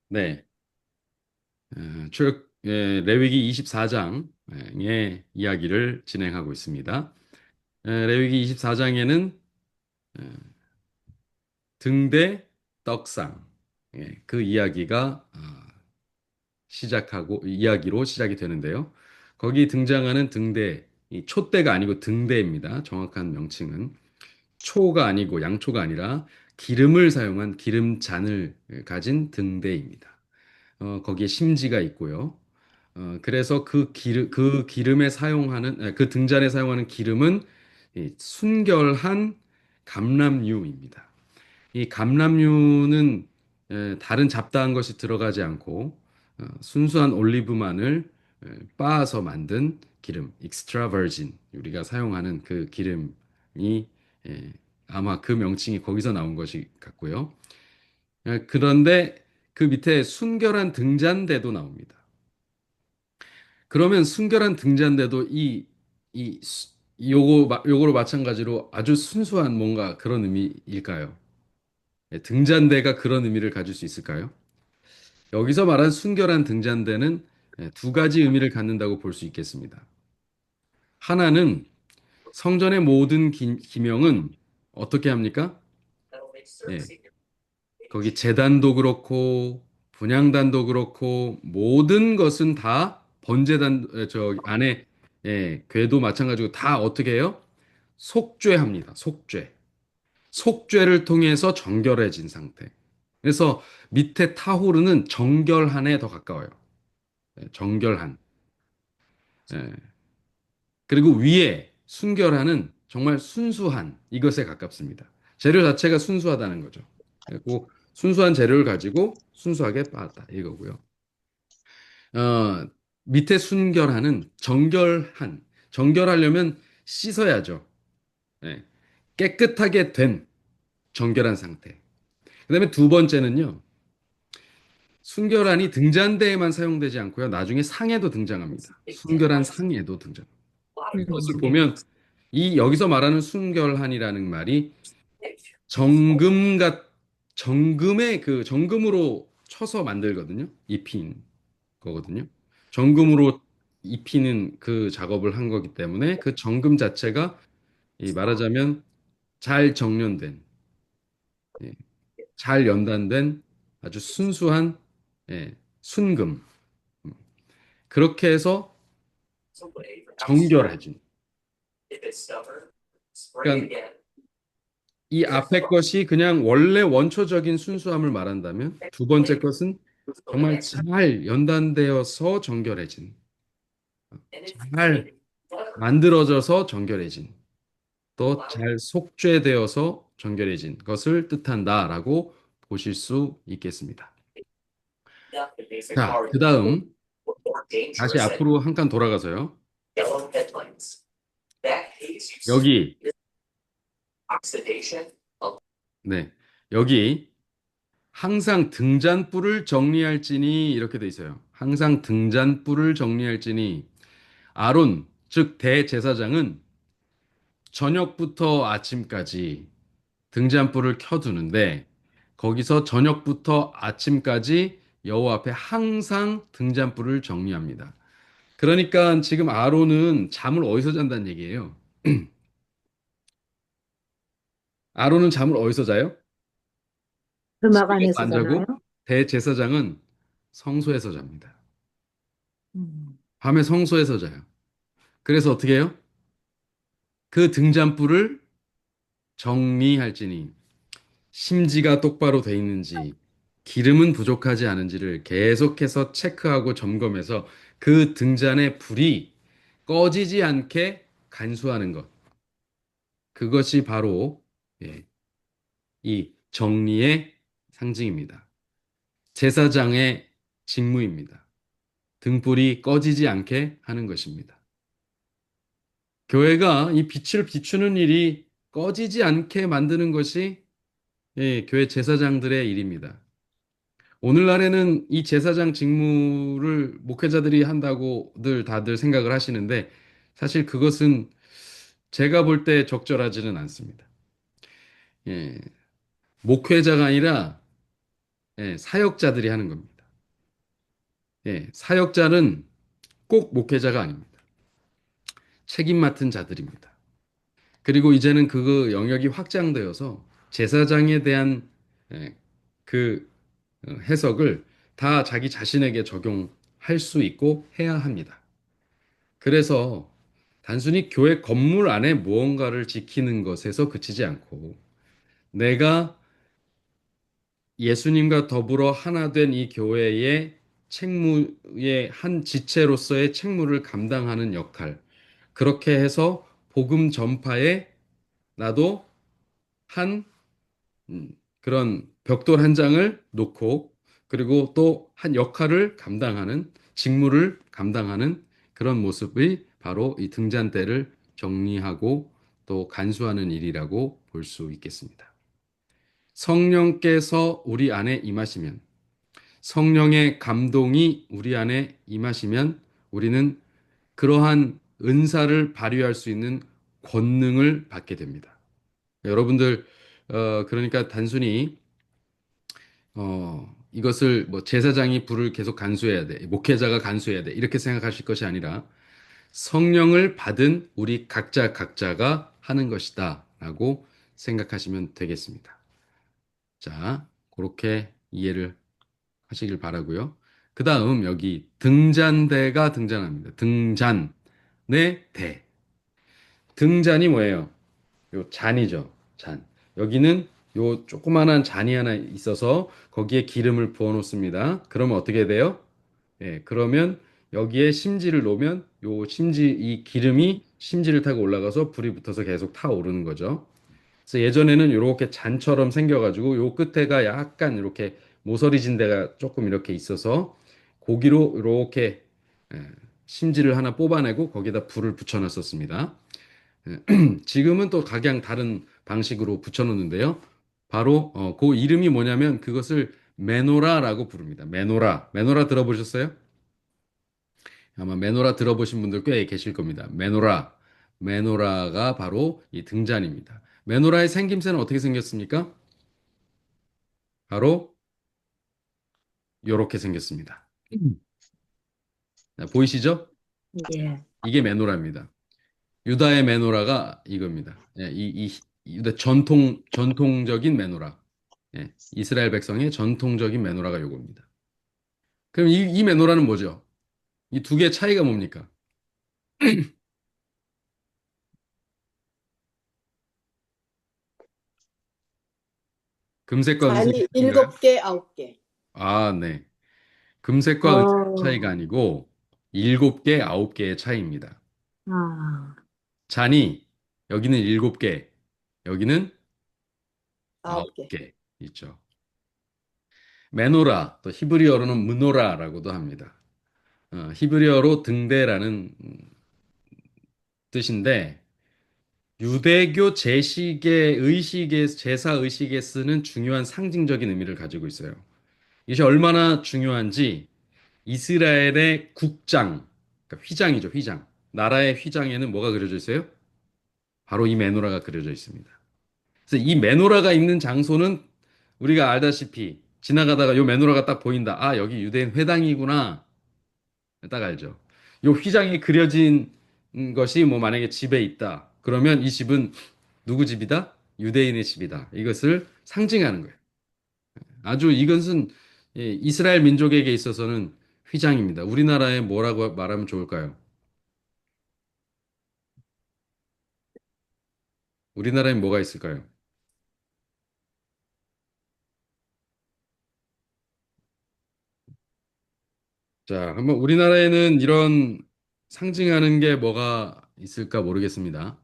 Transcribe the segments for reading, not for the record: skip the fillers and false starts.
네. 레위기 24장의 이야기를 진행하고 있습니다. 레위기 24장에는 등대 떡상, 그 이야기가 이야기로 시작이 되는데요. 거기 등장하는 등대, 이 촛대가 아니고 등대입니다. 정확한 명칭은. 초가 아니고 양초가 아니라 기름을 사용한 기름잔을 가진 등대입니다. 거기에 심지가 있고요. 그래서 그 기름에 그 등잔에 사용하는 기름은 이 순결한 감람유입니다. 이 감람유는 다른 잡다한 것이 들어가지 않고 순수한 올리브만을 빻아서 만든 기름, extra virgin 우리가 사용하는 그 기름이 예, 아마 그 명칭이 거기서 나온 것이 같고요. 그런데 그 밑에 순결한 등잔대도 나옵니다. 그러면 순결한 등잔대도 이, 수- 요거로 마찬가지로 아주 순수한 뭔가 그런 의미일까요? 등잔대가 그런 의미를 가질 수 있을까요? 여기서 말한 순결한 등잔대는 두 가지 의미를 갖는다고 볼 수 있겠습니다. 하나는 성전의 모든 기명은 어떻게 합니까? 예, 거기 제단도 그렇고 분향단도 그렇고 모든 것은 다 저 안에 궤도 마찬가지고 다 어떻게 해요? 속죄합니다. 속죄. 속죄를 통해서 정결해진 상태. 그래서 밑에 타호르는 정결한에 더 가까워요. 정결한. 예. 그리고 위에 순결한은 정말 순수한 이것에 가깝습니다. 재료 자체가 순수하다는 거죠. 그리고 순수한 재료를 가지고 순수하게 빻았다 이거고요. 어, 밑에 순결한은 정결한. 정결하려면 씻어야죠. 예. 깨끗하게 된 정결한 상태. 그다음에 두 번째는요. 순결한이 등잔대에만 사용되지 않고요. 나중에 상에도 등장합니다. 순결한 상에도 등장. 이것을 음, 보면 이 여기서 말하는 순결한이라는 말이 정금 정금의 그 정금으로 쳐서 만들거든요. 입힌 거거든요. 정금으로 입히는 그 작업을 한 거기 때문에 그 정금 자체가 이 말하자면 잘 정련된, 예, 잘 연단된 아주 순수한 순금. 그렇게 해서 정결해진. 그러니까 이 앞에 것이 그냥 원래 원초적인 순수함을 말한다면 두 번째 것은 정말 잘 연단되어서 정결해진, 잘 만들어져서 정결해진, 또 잘 속죄되어서 정결해진 것을 뜻한다라고 보실 수 있겠습니다. 자, 그 다음 다시 앞으로 한 칸 돌아가서요. 여기, 네, 여기 항상 등잔불을 정리할지니 이렇게 돼 있어요. 항상 등잔불을 정리할지니 아론, 즉 대제사장은 저녁부터 아침까지 등잔불을 켜두는데 거기서 저녁부터 아침까지 여호와 앞에 항상 등잔불을 정리합니다. 그러니까 지금 아론은 잠을 어디서 잔다는 얘기예요? 아론은 잠을 어디서 자요? 음악 집에서 안에서 안 자나요? 자고 대제사장은 성소에서 잡니다. 음, 밤에 성소에서 자요. 그래서 어떻게 해요? 그 등잔불을 정리할지니 심지가 똑바로 돼 있는지 기름은 부족하지 않은지를 계속해서 체크하고 점검해서 그 등잔의 불이 꺼지지 않게 간수하는 것. 그것이 바로 예, 이 정리의 상징입니다. 제사장의 직무입니다. 등불이 꺼지지 않게 하는 것입니다. 교회가 이 빛을 비추는 일이 꺼지지 않게 만드는 것이 교회 제사장들의 일입니다. 오늘날에는 이 제사장 직무를 목회자들이 한다고들 다들 생각을 하시는데 사실 그것은 제가 볼 때 적절하지는 않습니다. 예, 목회자가 아니라 사역자들이 하는 겁니다. 예, 사역자는 꼭 목회자가 아닙니다. 책임 맡은 자들입니다. 그리고 이제는 그 영역이 확장되어서 제사장에 대한 예, 그 해석을 다 자기 자신에게 적용할 수 있고 해야 합니다. 그래서 단순히 교회 건물 안에 무언가를 지키는 것에서 그치지 않고 내가 예수님과 더불어 하나 된 이 교회의 책무의 한 지체로서의 책무를 감당하는 역할. 그렇게 해서 복음 전파에 나도 한 그런 벽돌 한 장을 놓고 그리고 또 한 역할을 감당하는 직무를 감당하는 그런 모습이 바로 이 등잔대를 정리하고 또 간수하는 일이라고 볼 수 있겠습니다. 성령께서 우리 안에 임하시면 성령의 감동이 우리 안에 임하시면 우리는 그러한 은사를 발휘할 수 있는 권능을 받게 됩니다. 여러분들, 그러니까 단순히, 이것을 뭐 제사장이 불을 계속 간수해야 돼, 목회자가 간수해야 돼, 이렇게 생각하실 것이 아니라 성령을 받은 우리 각자 각자가 하는 것이다, 라고 생각하시면 되겠습니다. 자, 그렇게 이해를 하시길 바라고요. 그 다음 여기 등잔대가 등장합니다. 등잔, 네, 대. 등잔이 뭐예요? 요 잔이죠. 잔. 여기는 요 조그만한 잔이 하나 있어서 거기에 기름을 부어 놓습니다. 그러면 어떻게 돼요? 예, 그러면 여기에 심지를 놓으면 요 심지 이 기름이 심지를 타고 올라가서 불이 붙어서 계속 타오르는 거죠. 그래서 예전에는 이렇게 잔처럼 생겨가지고 요 끝에가 약간 이렇게 모서리진 데가 조금 이렇게 있어서 고기로 이렇게 예, 심지를 하나 뽑아내고 거기다 불을 붙여놨었습니다. 지금은 또 각양 다른 방식으로 붙여놓는데요. 바로 그 이름이 뭐냐면 그것을 메노라라고 부릅니다. 메노라. 메노라 들어보셨어요? 아마 메노라 들어보신 분들 꽤 계실 겁니다. 메노라. 메노라가 바로 이 등잔입니다. 메노라의 생김새는 어떻게 생겼습니까? 바로 이렇게 생겼습니다. 자, 보이시죠? 예. 이게 메노라입니다. 유다의 메노라가 이겁니다. 예, 유다 전통적인 메노라. 예, 이스라엘 백성의 전통적인 메노라가 요겁니다. 그럼 이 메노라는 뭐죠? 이 두 개의 차이가 뭡니까? 금색과 은색의 잔이 차이인가요? 7개, 9개. 아, 네. 금색과 은색의 차이가 어, 아니고 일곱 개, 아홉 개의 차이입니다. 아, 잔이 여기는 일곱 개, 여기는 아홉 9개. 개 있죠. 메노라, 또 히브리어로는 무노라라고도 합니다. 히브리어로 등대라는 뜻인데 유대교 제식의 의식에 제사 의식에 쓰는 중요한 상징적인 의미를 가지고 있어요. 이것이 얼마나 중요한지 이스라엘의 국장, 그러니까 휘장이죠, 휘장. 나라의 휘장에는 뭐가 그려져 있어요? 바로 이 메노라가 그려져 있습니다. 그래서 이 메노라가 있는 장소는 우리가 알다시피 지나가다가 요 메노라가 딱 보인다. 아, 여기 유대인 회당이구나. 딱 알죠. 요 휘장이 그려진 것이 뭐 만약에 집에 있다. 그러면 이 집은 누구 집이다? 유대인의 집이다. 이것을 상징하는 거예요. 아주 이것은 이스라엘 민족에게 있어서는 휘장입니다. 우리나라에 뭐라고 말하면 좋을까요? 우리나라에 뭐가 있을까요? 자, 한번 우리나라에는 이런 상징하는 게 뭐가 있을까 모르겠습니다.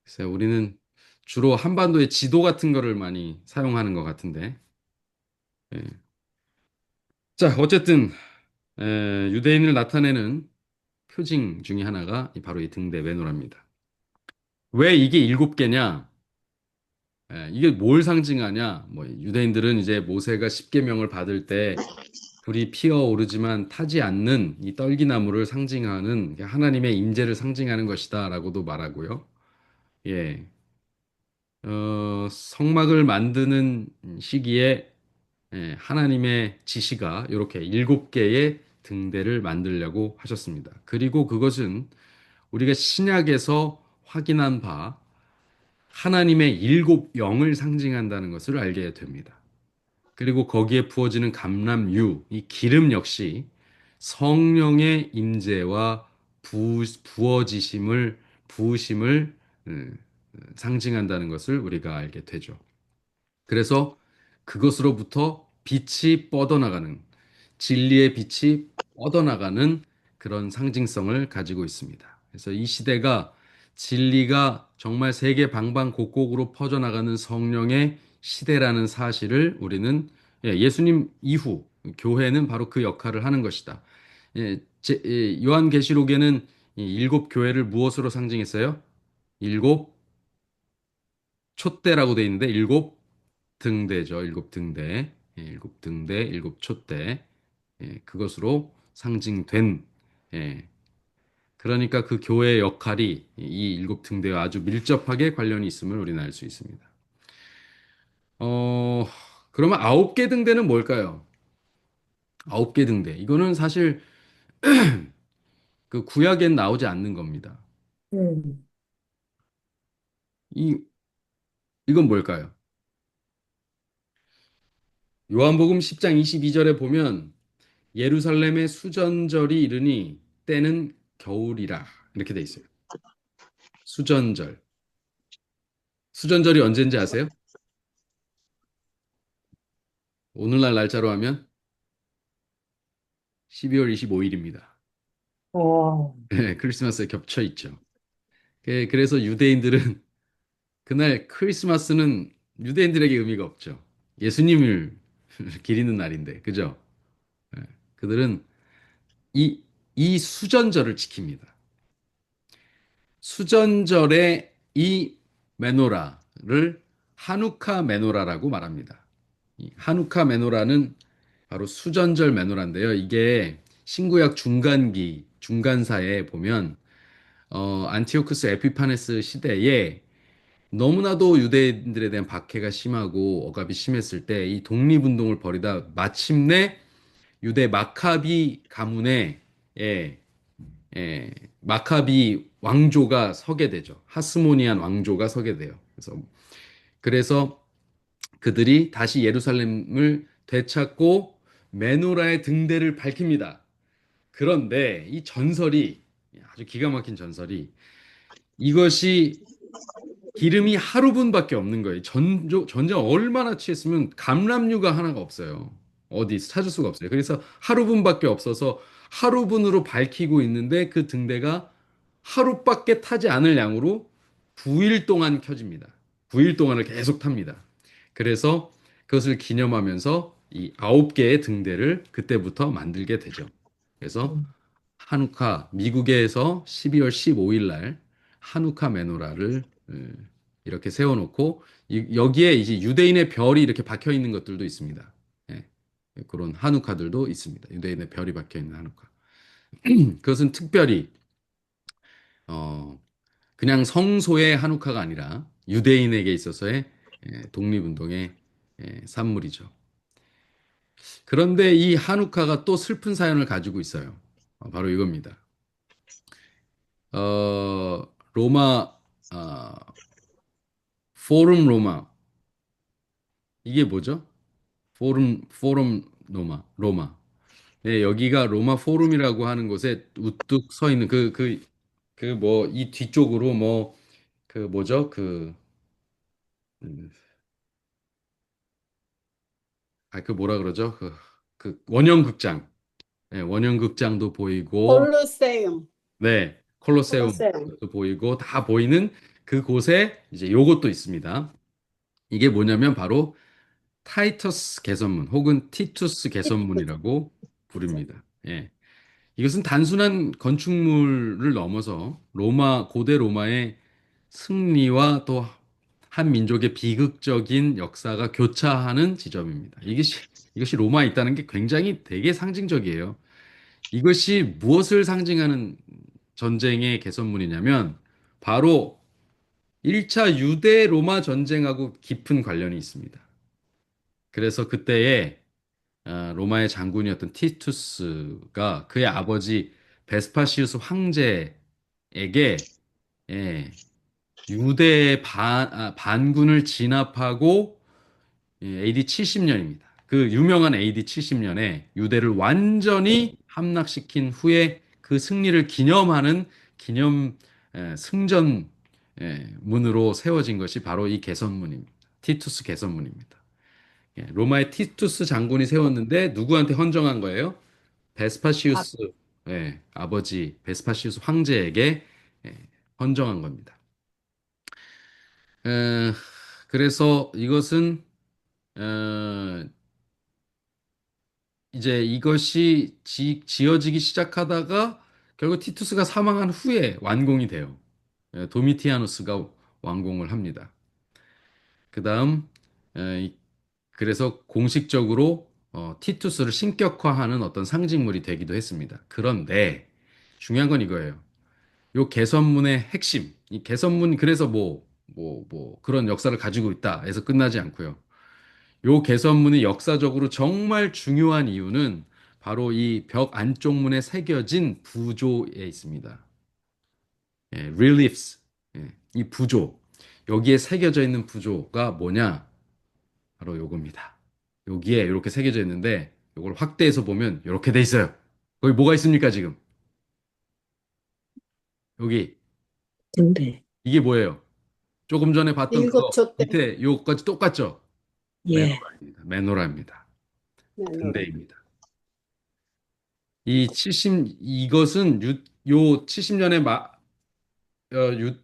글쎄요, 우리는 주로 한반도의 지도 같은 거를 많이 사용하는 것 같은데. 예. 자, 어쨌든 유대인을 나타내는 표징 중에 하나가 바로 이 등대 메노라입니다. 왜 이게 일곱 개냐? 이게 뭘 상징하냐? 뭐 유대인들은 이제 모세가 십계명을 받을 때 불이 피어오르지만 타지 않는 이 떨기나무를 상징하는 하나님의 임재를 상징하는 것이다라고도 말하고요. 예, 성막을 만드는 시기에 하나님의 지시가 이렇게 7개의 등대를 만들려고 하셨습니다. 그리고 그것은 우리가 신약에서 확인한 바 하나님의 7영을 상징한다는 것을 알게 됩니다. 그리고 거기에 부어지는 감람유, 이 기름 역시 성령의 임재와 부으심을 상징한다는 것을 우리가 알게 되죠. 그래서 그것으로부터 빛이 뻗어나가는, 진리의 빛이 뻗어나가는 그런 상징성을 가지고 있습니다. 그래서 이 시대가 진리가 정말 세계 방방곡곡으로 퍼져나가는 성령의 시대라는 사실을 우리는 예수님 이후 교회는 바로 그 역할을 하는 것이다. 요한계시록에는 이 7교회를 무엇으로 상징했어요? 일곱 촛대라고 돼 있는데 일곱 등대죠. 일곱 등대. 일곱 등대, 일곱 촛대. 그것으로 상징된 그러니까 그 교회의 역할이 이 일곱 등대와 아주 밀접하게 관련이 있음을 우리는 알 수 있습니다. 어, 그러면 9개 등대는 뭘까요? 9개 등대. 이거는 사실 그 구약엔 나오지 않는 겁니다. 음. 이, 이건 뭘까요? 요한복음 10장 22절에 보면 예루살렘의 수전절이 이르니 때는 겨울이라 이렇게 돼 있어요. 수전절. 수전절이 언제인지 아세요? 오늘날 날짜로 하면 12월 25일입니다. 어, 크리스마스에 겹쳐 있죠. 그래서 유대인들은 그날 크리스마스는 유대인들에게 의미가 없죠. 예수님을 기리는 날인데, 그죠? 예, 그들은 이, 이 수전절을 지킵니다. 수전절에 이 메노라를 하누카 메노라라고 말합니다. 이 하누카 메노라는 바로 수전절 메노라인데요. 이게 신구약 중간기, 중간사에 보면 안티오쿠스 에피파네스 시대에 너무나도 유대인들에 대한 박해가 심하고 억압이 심했을 때 이 독립운동을 벌이다 마침내 유대 마카비 가문의 예, 마카비 왕조가 서게 되죠. 하스모니안 왕조가 서게 돼요. 그래서 그들이 다시 예루살렘을 되찾고 메노라의 등대를 밝힙니다. 그런데 이 전설이 아주 기가 막힌 전설이 이것이 기름이 하루분밖에 없는 거예요. 전쟁 얼마나 취했으면 감람류가 하나가 없어요. 어디 찾을 수가 없어요. 그래서 하루분밖에 없어서 하루분으로 밝히고 있는데 그 등대가 하루밖에 타지 않을 양으로 9일 동안 켜집니다. 9일 동안을 계속 탑니다. 그래서 그것을 기념하면서 이 9개의 등대를 그때부터 만들게 되죠. 그래서 음. 미국에서 12월 15일 날 하누카 메노라를 이렇게 세워놓고 여기에 이제 유대인의 별이 이렇게 박혀 있는 것들도 있습니다. 예, 그런 하누카들도 있습니다. 유대인의 별이 박혀 있는 하누카. 그것은 특별히 어, 그냥 성소의 한우카가 아니라 유대인에게 있어서의 독립운동의 산물이죠. 그런데 이 한우카가 또 슬픈 사연을 가지고 있어요. 바로 이겁니다. 로마, 아, 포rum 로마. 이게 뭐죠? 포럼 로마. 네, 여기가 로마 포rum이라고 하는 곳에 우뚝 서 있는 이 뒤쪽으로 그 뭐죠? 음, 그 뭐라 그러죠? 그 원형극장. 네, 원형극장도 보이고, 콜로세움, 네, 콜로세움. 콜로세움도 보이고, 다 보이는 그곳에 이제 요것도 있습니다. 이게 뭐냐면 바로 타이터스 개선문 혹은 티투스 개선문이라고 부릅니다. 예. 이것은 단순한 건축물을 넘어서 고대 로마의 승리와 또 한 민족의 비극적인 역사가 교차하는 지점입니다. 이것이 로마에 있다는 게 굉장히 되게 상징적이에요. 이것이 무엇을 상징하는 전쟁의 개선문이냐면 바로 1차 유대 로마 전쟁하고 깊은 관련이 있습니다. 그래서 그때에 로마의 장군이었던 티투스가 그의 아버지 베스파시우스 황제에게 예, 유대 반군을 진압하고 AD 70년입니다. 그 유명한 AD 70년에 유대를 완전히 함락시킨 후에 그 승리를 기념하는 기념 승전 문으로 세워진 것이 바로 이 개선문입니다. 티투스 개선문입니다. 로마의 티투스 장군이 세웠는데 누구한테 헌정한 거예요? 밥, 베스파시우스 아버지 베스파시우스 황제에게 예, 헌정한 겁니다. 에, 그래서 이것은 어, 이제 이것이 지어지기 시작하다가 결국 티투스가 사망한 후에 완공이 돼요. 도미티아누스가 완공을 합니다. 그다음 그래서 공식적으로 티투스를 신격화하는 어떤 상징물이 되기도 했습니다. 그런데 중요한 건 이거예요. 요 개선문의 핵심, 이 개선문 그래서 그런 역사를 가지고 있다 해서 끝나지 않고요. 요 개선문이 역사적으로 정말 중요한 이유는 바로 이 벽 안쪽 문에 새겨진 부조에 있습니다. reliefs. 이 부조. 여기에 새겨져 있는 부조가 뭐냐? 바로 요겁니다. 여기에 이렇게 새겨져 있는데 요걸 확대해서 보면 이렇게 돼 있어요. 거기 뭐가 있습니까, 지금? 여기 근데, 이게 뭐예요? 조금 전에 봤던 그거 일곱초 때, 밑에 요거까지 똑같죠? 예, 메노라입니다. 메노라입니다. 내노라. 등대입니다. 이것은 요 70년의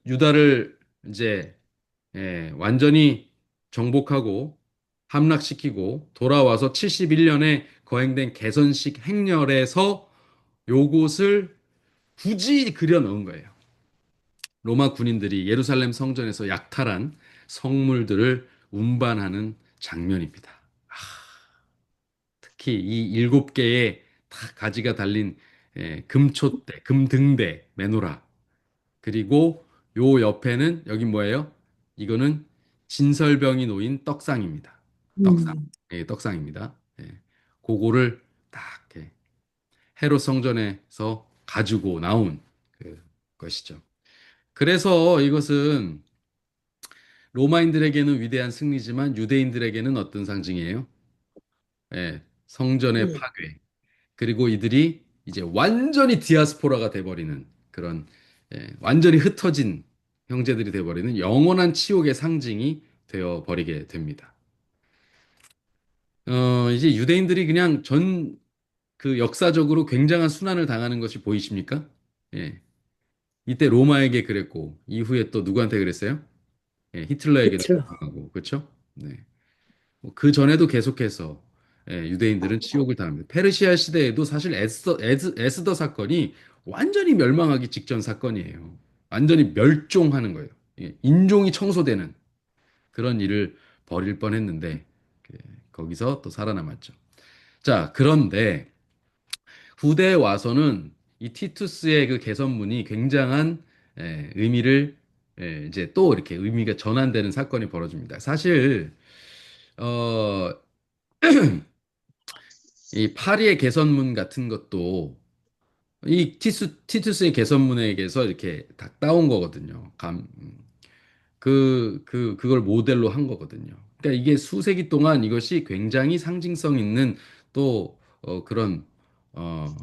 유다를 이제 완전히 정복하고 함락시키고 돌아와서 71년에 거행된 개선식 행렬에서 요곳을 굳이 그려 넣은 거예요. 로마 군인들이 예루살렘 성전에서 약탈한 성물들을 운반하는 장면입니다. 특히 이 7개의 다 가지가 달린 금촛대, 금등대, 메노라. 그리고 요 옆에는 여기 뭐예요? 이거는 진설병이 놓인 떡상입니다. 떡상. 음, 떡상입니다. 그거를 딱 헤롯 성전에서 가지고 나온 그 것이죠. 그래서 이것은 로마인들에게는 위대한 승리지만 유대인들에게는 어떤 상징이에요? 성전의 예, 파괴. 그리고 이들이 이제 완전히 디아스포라가 돼버리는 그런 완전히 흩어진 형제들이 돼버리는 영원한 치욕의 상징이 되어 버리게 됩니다. 이제 유대인들이 그냥 그 역사적으로 굉장한 순환을 당하는 것이 보이십니까? 예. 이때 로마에게 그랬고 이후에 또 누구한테 그랬어요? 히틀러에게도 히틀러. 당하고 그렇죠? 네. 그 전에도 계속해서 유대인들은 치욕을 당합니다. 페르시아 시대에도 사실 에스더 사건이 완전히 멸망하기 직전 사건이에요. 완전히 멸종하는 거예요. 인종이 청소되는 그런 일을 벌일 뻔했는데 그, 거기서 또 살아남았죠. 자, 그런데 후대에 와서는 이 티투스의 그 개선문이 굉장한 의미를 이제 또 이렇게 의미가 전환되는 사건이 벌어집니다. 사실 어, 이 파리의 개선문 같은 것도 이 티투스의 개선문에게서 이렇게 다 따온 거거든요. 그걸 모델로 한 거거든요. 그러니까 이게 수세기 동안 이것이 굉장히 상징성 있는 또, 그런, 어,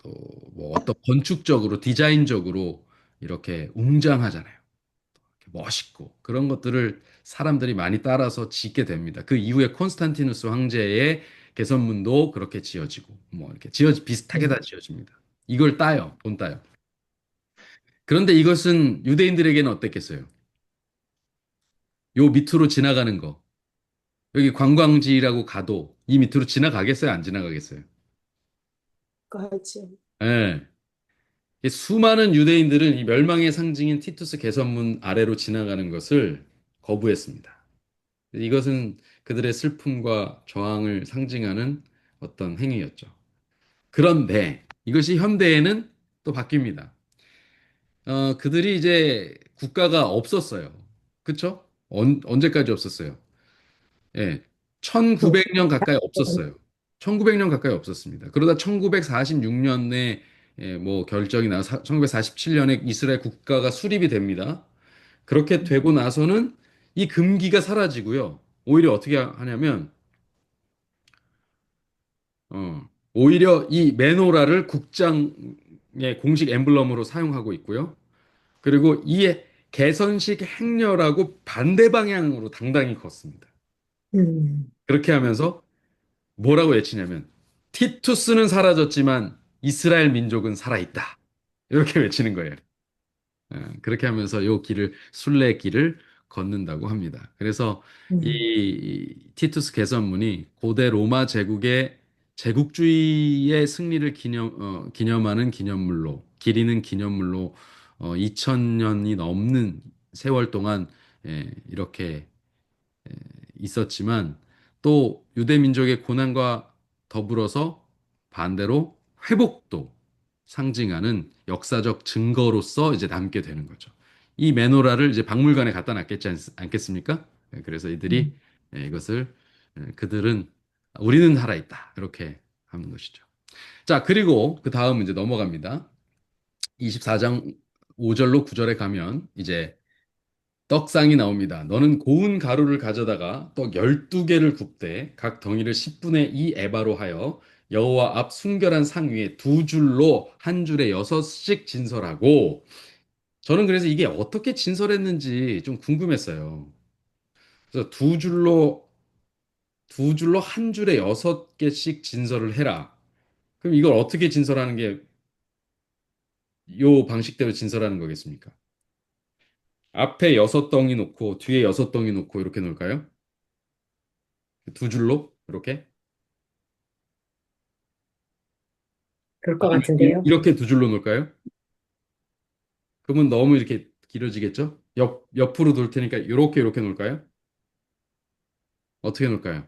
또, 뭐 어떤 건축적으로, 디자인적으로 이렇게 웅장하잖아요. 멋있고 그런 것들을 사람들이 많이 따라서 짓게 됩니다. 그 이후에 콘스탄티누스 황제의 개선문도 그렇게 지어지고 뭐 이렇게 비슷하게 다 음, 지어집니다. 이걸 따요, 돈 따요. 그런데 이것은 유대인들에게는 어땠겠어요? 요 밑으로 지나가는 거. 여기 관광지라고 가도 이 밑으로 지나가겠어요? 안 지나가겠어요? 그렇지. 예. 이 수많은 유대인들은 이 멸망의 상징인 티투스 개선문 아래로 지나가는 것을 거부했습니다. 이것은 그들의 슬픔과 저항을 상징하는 어떤 행위였죠. 그런데 이것이 현대에는 또 바뀝니다. 그들이 이제 국가가 없었어요. 그쵸? 언제까지 없었어요? 예. 또, 1900년 가까이 없었어요. 1900년 가까이 없었습니다. 그러다 1946년에 뭐 결정이 나서 1947년에 이스라엘 국가가 수립이 됩니다. 그렇게 되고 나서는 이 금기가 사라지고요. 오히려 어떻게 하냐면 오히려 이 메노라를 국장의 공식 엠블럼으로 사용하고 있고요. 그리고 이 개선식 행렬하고 반대 방향으로 당당히 걷습니다. 음, 그렇게 하면서 뭐라고 외치냐면 티투스는 사라졌지만 이스라엘 민족은 살아있다. 이렇게 외치는 거예요. 그렇게 하면서 요 길을 순례길을 걷는다고 합니다. 그래서 음, 이 티투스 개선문이 고대 로마 제국의 제국주의의 승리를 기념하는 기념물로 기리는 기념물로 2000년이 넘는 세월 동안 이렇게 있었지만 또 유대 민족의 고난과 더불어서 반대로 회복도 상징하는 역사적 증거로서 이제 남게 되는 거죠. 이 메노라를 이제 박물관에 갖다 놨겠지 않겠습니까? 그래서 이들이 음. 이것을 그들은 우리는 살아있다 이렇게 하는 것이죠. 자, 그리고 그 다음 이제 넘어갑니다. 24장 5절로 9절에 가면 이제 떡상이 나옵니다. 너는 고운 가루를 가져다가 떡 12개를 굽되 각 덩이를 10분의 2 에바로 하여 여호와 앞 순결한 상 위에 두 줄로 한 줄에 6씩 진설하고 저는 그래서 이게 어떻게 진설했는지 좀 궁금했어요. 그래서 두 줄로 한 줄에 6개씩 진설을 해라. 그럼 이걸 어떻게 진설하는 게 요 방식대로 진설하는 거겠습니까? 앞에 6덩이 놓고 뒤에 6덩이 놓고 이렇게 놓을까요? 두 줄로 이렇게? 그럴 것 아니면 같은데요. 이렇게 두 줄로 놓을까요? 그러면 너무 이렇게 길어지겠죠? 옆으로 놓을 테니까 이렇게 놓을까요? 어떻게 놓을까요?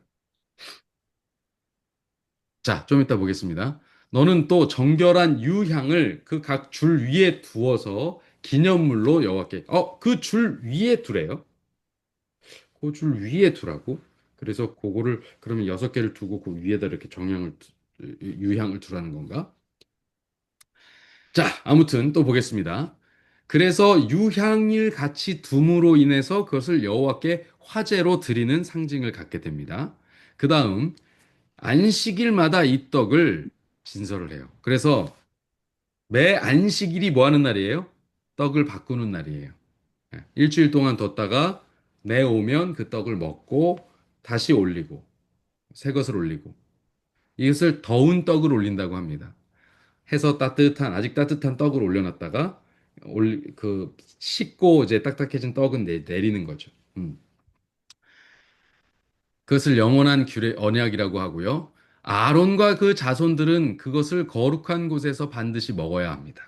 자, 좀 이따 보겠습니다. 너는 또 정결한 유향을 그 각 줄 위에 두어서 기념물로 여호와께 그 줄 위에 두래요. 그 줄 위에 두라고. 그래서 그거를 그러면 6개를 두고 그 위에다 이렇게 유향을 두라는 건가? 자, 아무튼 또 보겠습니다. 그래서 유향을 같이 둠으로 인해서 그것을 여호와께 화제로 드리는 상징을 갖게 됩니다. 그 다음 안식일마다 이 떡을 진설을 해요. 그래서 매 안식일이 뭐 하는 날이에요? 떡을 바꾸는 날이에요. 일주일 동안 뒀다가 내오면 그 떡을 먹고 다시 올리고 새 것을 올리고 이것을 더운 떡을 올린다고 합니다. 해서 아직 따뜻한 떡을 올려놨다가 식고 이제 딱딱해진 떡은 내리는 거죠. 그것을 영원한 언약이라고 하고요. 아론과 그 자손들은 그것을 거룩한 곳에서 반드시 먹어야 합니다.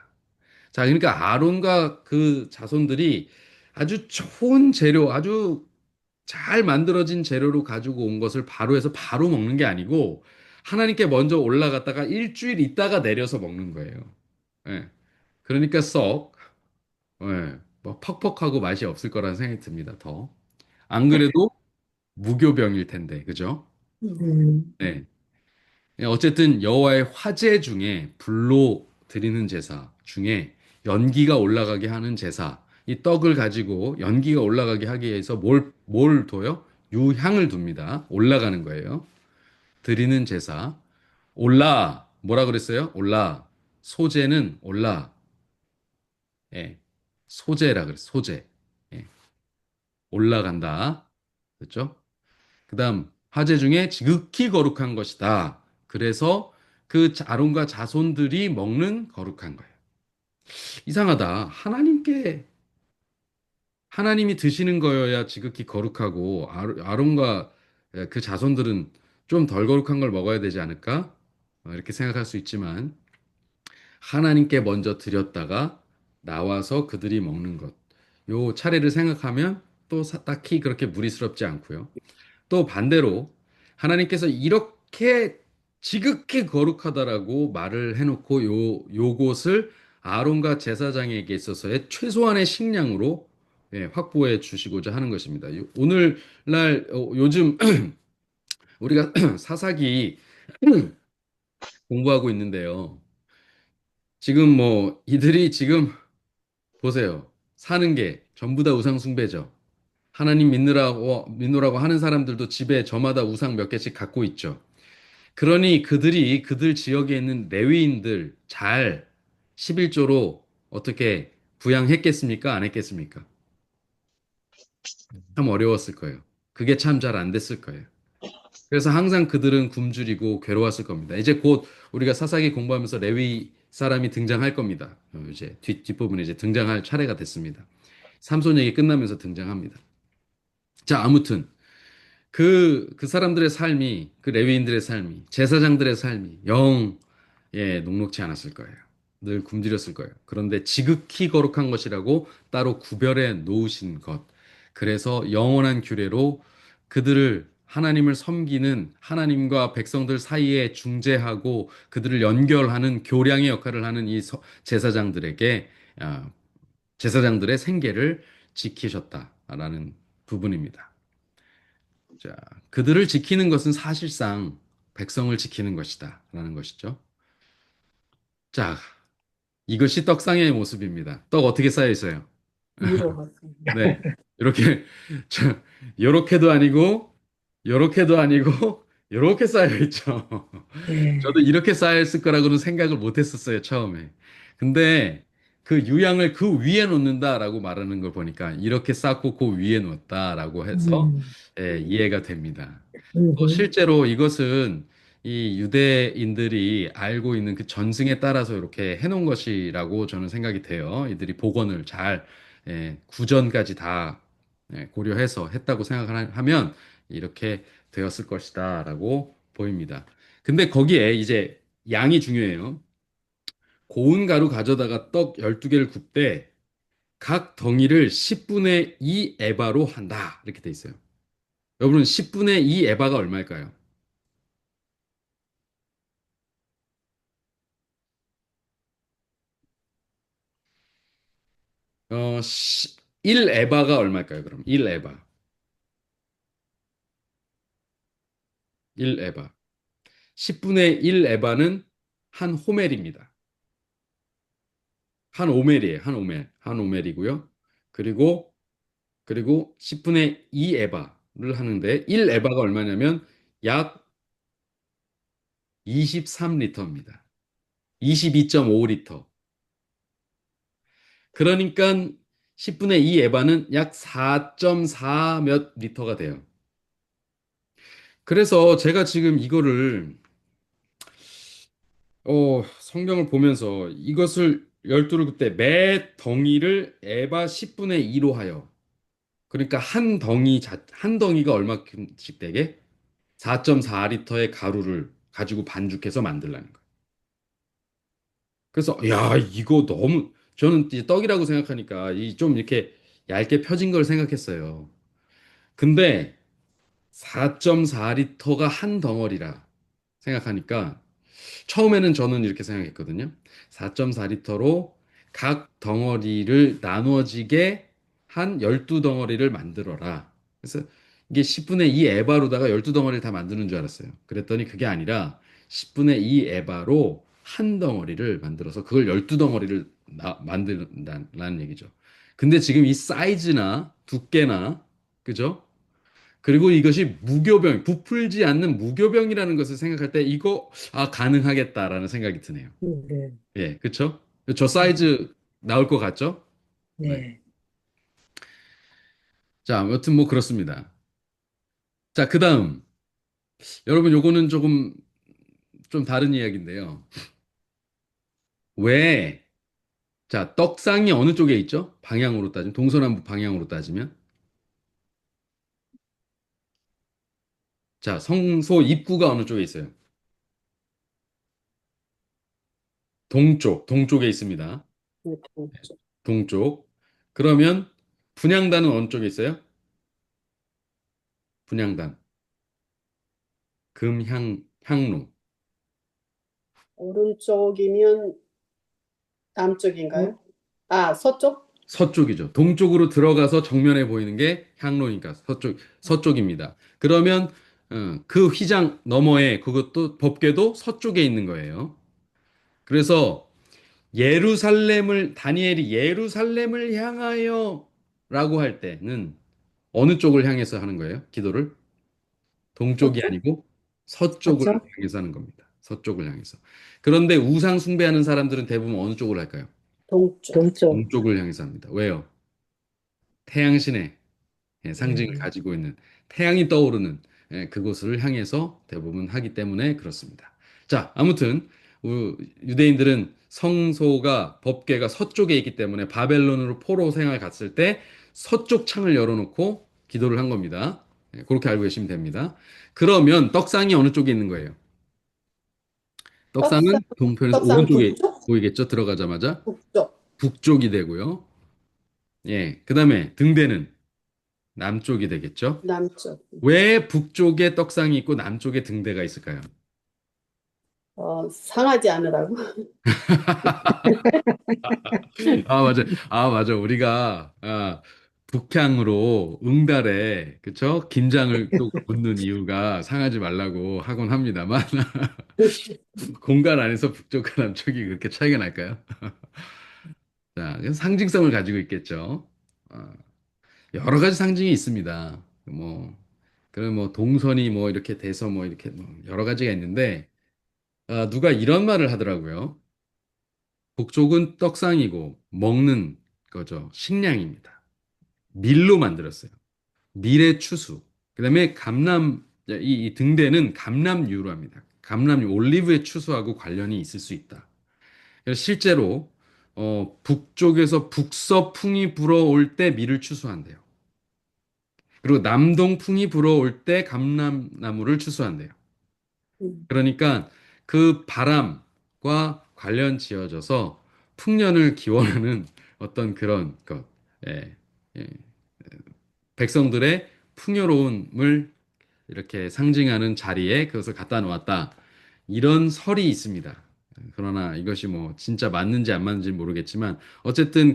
자, 그러니까 아론과 그 자손들이 아주 좋은 재료, 아주 잘 만들어진 재료로 가지고 온 것을 바로 해서 바로 먹는 게 아니고 하나님께 먼저 올라갔다가 일주일 있다가 내려서 먹는 거예요. 예. 그러니까 뭐 퍽퍽하고 맛이 없을 거라는 생각이 듭니다. 더. 안 그래도 무교병일 텐데, 그죠? 음, 네. 어쨌든 여호와의 화제 중에 불로 드리는 제사 중에 연기가 올라가게 하는 제사, 이 떡을 가지고 연기가 올라가게 하기 위해서 뭘 둬요? 유향을 둡니다. 올라가는 거예요. 드리는 제사. 뭐라 그랬어요? 소제는 예. 소제라 그랬어요. 소제. 예. 올라간다. 그렇죠? 그다음 화제 중에 지극히 거룩한 것이다. 그래서 그 아론과 자손들이 먹는 거룩한 거예요. 이상하다. 하나님이 드시는 거여야 지극히 거룩하고 아론과 그 자손들은 좀 덜 거룩한 걸 먹어야 되지 않을까? 이렇게 생각할 수 있지만 하나님께 먼저 드렸다가 나와서 그들이 먹는 것. 요 차례를 생각하면 또 딱히 그렇게 무리스럽지 않고요. 또 반대로 하나님께서 이렇게 지극히 거룩하다라고 말을 해놓고 요것을 아론과 제사장에게 있어서의 최소한의 식량으로 확보해 주시고자 하는 것입니다. 오늘날 요즘 우리가 사사기 공부하고 있는데요. 지금 뭐 이들이 지금 보세요. 사는 게 전부 다 우상 숭배죠. 하나님 믿노라고 하는 사람들도 집에 저마다 우상 몇 개씩 갖고 있죠. 그러니 그들이 그들 지역에 있는 레위인들 잘 11조로 어떻게 부양했겠습니까? 안 했겠습니까? 참 어려웠을 거예요. 그게 참 잘 안 됐을 거예요. 그래서 항상 그들은 굶주리고 괴로웠을 겁니다. 이제 곧 우리가 사사기 공부하면서 레위 사람이 등장할 겁니다. 이제 뒷부분에 이제 등장할 차례가 됐습니다. 삼손 얘기 끝나면서 등장합니다. 자, 아무튼 그 사람들의 삶이, 그 레위인들의 삶이, 제사장들의 삶이 녹록지 않았을 거예요. 늘 굶주렸을 거예요. 그런데 지극히 거룩한 것이라고 따로 구별해 놓으신 것. 그래서 영원한 규례로 그들을 하나님을 섬기는 하나님과 백성들 사이에 중재하고 그들을 연결하는 교량의 역할을 하는 이 제사장들에게 아, 제사장들의 생계를 지키셨다라는 부분입니다. 자, 그들을 지키는 것은 사실상 백성을 지키는 것이다. 라는 것이죠. 자, 이것이 떡상의 모습입니다. 떡 어떻게 쌓여 있어요? 위로 갔습니다. 네. 이렇게, 요렇게도 아니고, 요렇게도 아니고, 요렇게 쌓여 있죠. 저도 네. 이렇게 쌓여 있을 거라고는 생각을 못 했었어요, 처음에. 근데 그 유양을 그 위에 놓는다라고 말하는 걸 보니까 이렇게 쌓고 그 위에 놓았다라고 해서 음, 이해가 됩니다. 또 음, 실제로 이것은 이 유대인들이 알고 있는 그 전승에 따라서 이렇게 해놓은 것이라고 저는 생각이 돼요. 이들이 복원을 잘 구전까지 다 고려해서 했다고 생각하면 이렇게 되었을 것이다라고 보입니다. 근데 거기에 이제 양이 중요해요. 고운 가루 가져다가 떡 12개를 굽되 각 덩이를 10분의 2 에바로 한다. 이렇게 돼 있어요. 여러분 10분의 2 에바가 얼마일까요? 1 에바가 얼마일까요? 그럼 1 에바. 1 에바. 10분의 1 에바는 한 호멜입니다. 한 오멜이에요. 한 오멜. 한 오멜이고요. 그리고 10분의 2 에바를 하는데 1 에바가 얼마냐면 약 23리터입니다. 22.5리터. 그러니까 10분의 2 에바는 약 4.4 몇 리터가 돼요. 그래서 제가 지금 이거를 성경을 보면서 이것을 열두를 그때 매 덩이를 에바 10분의 2로 하여 그러니까 한 덩이가 얼마큼씩 되게 4.4리터의 가루를 가지고 반죽해서 만들라는 거예요. 그래서 야 이거 너무 저는 이제 떡이라고 생각하니까 이 좀 이렇게 얇게 펴진 걸 생각했어요. 근데 4.4리터가 한 덩어리라 생각하니까 처음에는 저는 이렇게 생각했거든요. 4.4리터로 각 덩어리를 나누어지게 한 12덩어리를 만들어라. 그래서 이게 10분의 2 에바로다가 12덩어리를 다 만드는 줄 알았어요. 그랬더니 그게 아니라 10분의 2 에바로 한 덩어리를 만들어서 그걸 12덩어리를 만든다는 얘기죠. 근데 지금 이 사이즈나 두께나, 그죠? 그리고 이것이 부풀지 않는 무교병이라는 것을 생각할 때 이거 가능하겠다라는 생각이 드네요. 네. 예, 그쵸? 저 음, 사이즈 나올 것 같죠? 네. 네. 자, 여튼 뭐 그렇습니다. 자, 그 다음. 여러분, 요거는 조금 좀 다른 이야기인데요. 왜, 자, 떡상이 어느 쪽에 있죠? 방향으로 따지면, 동서남북 방향으로 따지면. 자, 성소 입구가 어느 쪽에 있어요? 동쪽에 있습니다. 네, 그렇죠. 동쪽. 그러면 분향단은 어느 쪽에 있어요? 분향단. 향로. 오른쪽이면 어? 남쪽인가요? 아, 서쪽? 서쪽이죠. 동쪽으로 들어가서 정면에 보이는 게 향로니까 서쪽입니다. 그러면 그 휘장 너머에 그것도 법궤도 서쪽에 있는 거예요. 그래서 다니엘이 예루살렘을 향하여 라고 할 때는 어느 쪽을 향해서 하는 거예요? 기도를? 동쪽이 서쪽? 아니고 서쪽을 서쪽? 향해서 하는 겁니다. 서쪽을 향해서. 그런데 우상 숭배하는 사람들은 대부분 어느 쪽을 할까요? 동쪽. 동쪽. 동쪽을 향해서 합니다. 왜요? 태양신의 상징을 음. 가지고 있는 태양이 떠오르는 그곳을 향해서 대부분 하기 때문에 그렇습니다. 자, 아무튼 유대인들은 성소가 법궤가 서쪽에 있기 때문에 바벨론으로 포로 생활 갔을 때 서쪽 창을 열어놓고 기도를 한 겁니다. 그렇게 알고 계시면 됩니다. 그러면 떡상이 어느 쪽에 있는 거예요? 떡상, 떡상은 동편에서 떡상 오른쪽에 북쪽? 보이겠죠? 들어가자마자 북쪽. 북쪽이 되고요. 예, 그 다음에 등대는 남쪽이 되겠죠? 남쪽. 왜 북쪽에 떡상이 있고 남쪽에 등대가 있을까요? 상하지 않으라고. 아, 맞아. 아, 맞아. 우리가 북향으로 응달에 그쵸? 김장을 또 묻는 이유가 상하지 말라고 하곤 합니다만 공간 안에서 북쪽과 남쪽이 그렇게 차이가 날까요? 자, 그래서 상징성을 가지고 있겠죠. 어, 여러 가지 상징이 있습니다. 뭐 그런 뭐 동선이 뭐 이렇게 돼서 뭐 이렇게 뭐 여러 가지가 있는데 누가 이런 말을 하더라고요. 북쪽은 떡상이고 먹는 거죠. 식량입니다. 밀로 만들었어요. 밀의 추수. 그다음에 이 등대는 감람유로 합니다. 감람유, 올리브의 추수하고 관련이 있을 수 있다. 그래서 실제로 북쪽에서 북서풍이 불어올 때 밀을 추수한대요. 그리고 남동풍이 불어올 때 감람나무를 추수한대요. 음, 그러니까 그 바람과 관련 지어져서 풍년을 기원하는 어떤 그런 것, 예, 예. 백성들의 풍요로움을 이렇게 상징하는 자리에 그것을 갖다 놓았다. 이런 설이 있습니다. 그러나 이것이 뭐 진짜 맞는지 안 맞는지 모르겠지만 어쨌든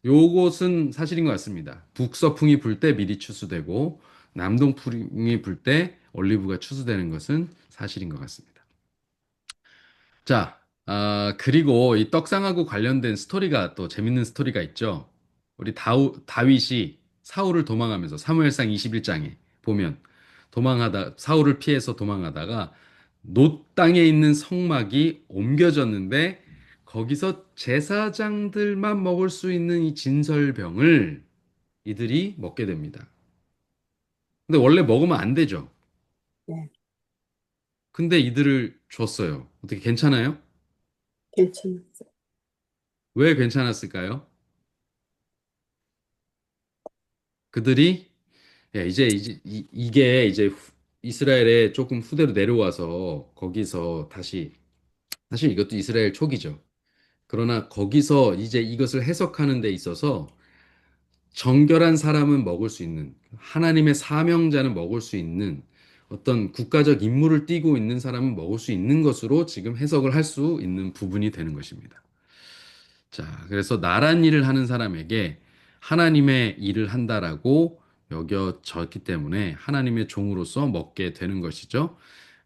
요것은 사실인 것 같습니다. 북서풍이 불 때 미리 추수되고 남동풍이 불 때 올리브가 추수되는 것은 사실인 것 같습니다. 자, 그리고 이 떡상하고 관련된 스토리가 또 재밌는 스토리가 있죠. 우리 다윗이 사울을 도망하면서 사무엘상 21장에 보면 사울을 피해서 도망하다가 놋 땅에 있는 성막이 옮겨졌는데 거기서 제사장들만 먹을 수 있는 이 진설병을 이들이 먹게 됩니다. 근데 원래 먹으면 안 되죠. 네, 근데 이들을 줬어요. 어떻게 괜찮아요? 괜찮았어요. 왜 괜찮았을까요? 그들이 이게 이제 이스라엘에 조금 후대로 내려와서 거기서 다시 사실 이것도 이스라엘 초기죠. 그러나 거기서 이제 이것을 해석하는 데 있어서 정결한 사람은 먹을 수 있는 하나님의 사명자는 먹을 수 있는 어떤 국가적 임무를 띠고 있는 사람은 먹을 수 있는 것으로 지금 해석을 할 수 있는 부분이 되는 것입니다. 자, 그래서 나란 일을 하는 사람에게 하나님의 일을 한다라고 여겨졌기 때문에 하나님의 종으로서 먹게 되는 것이죠.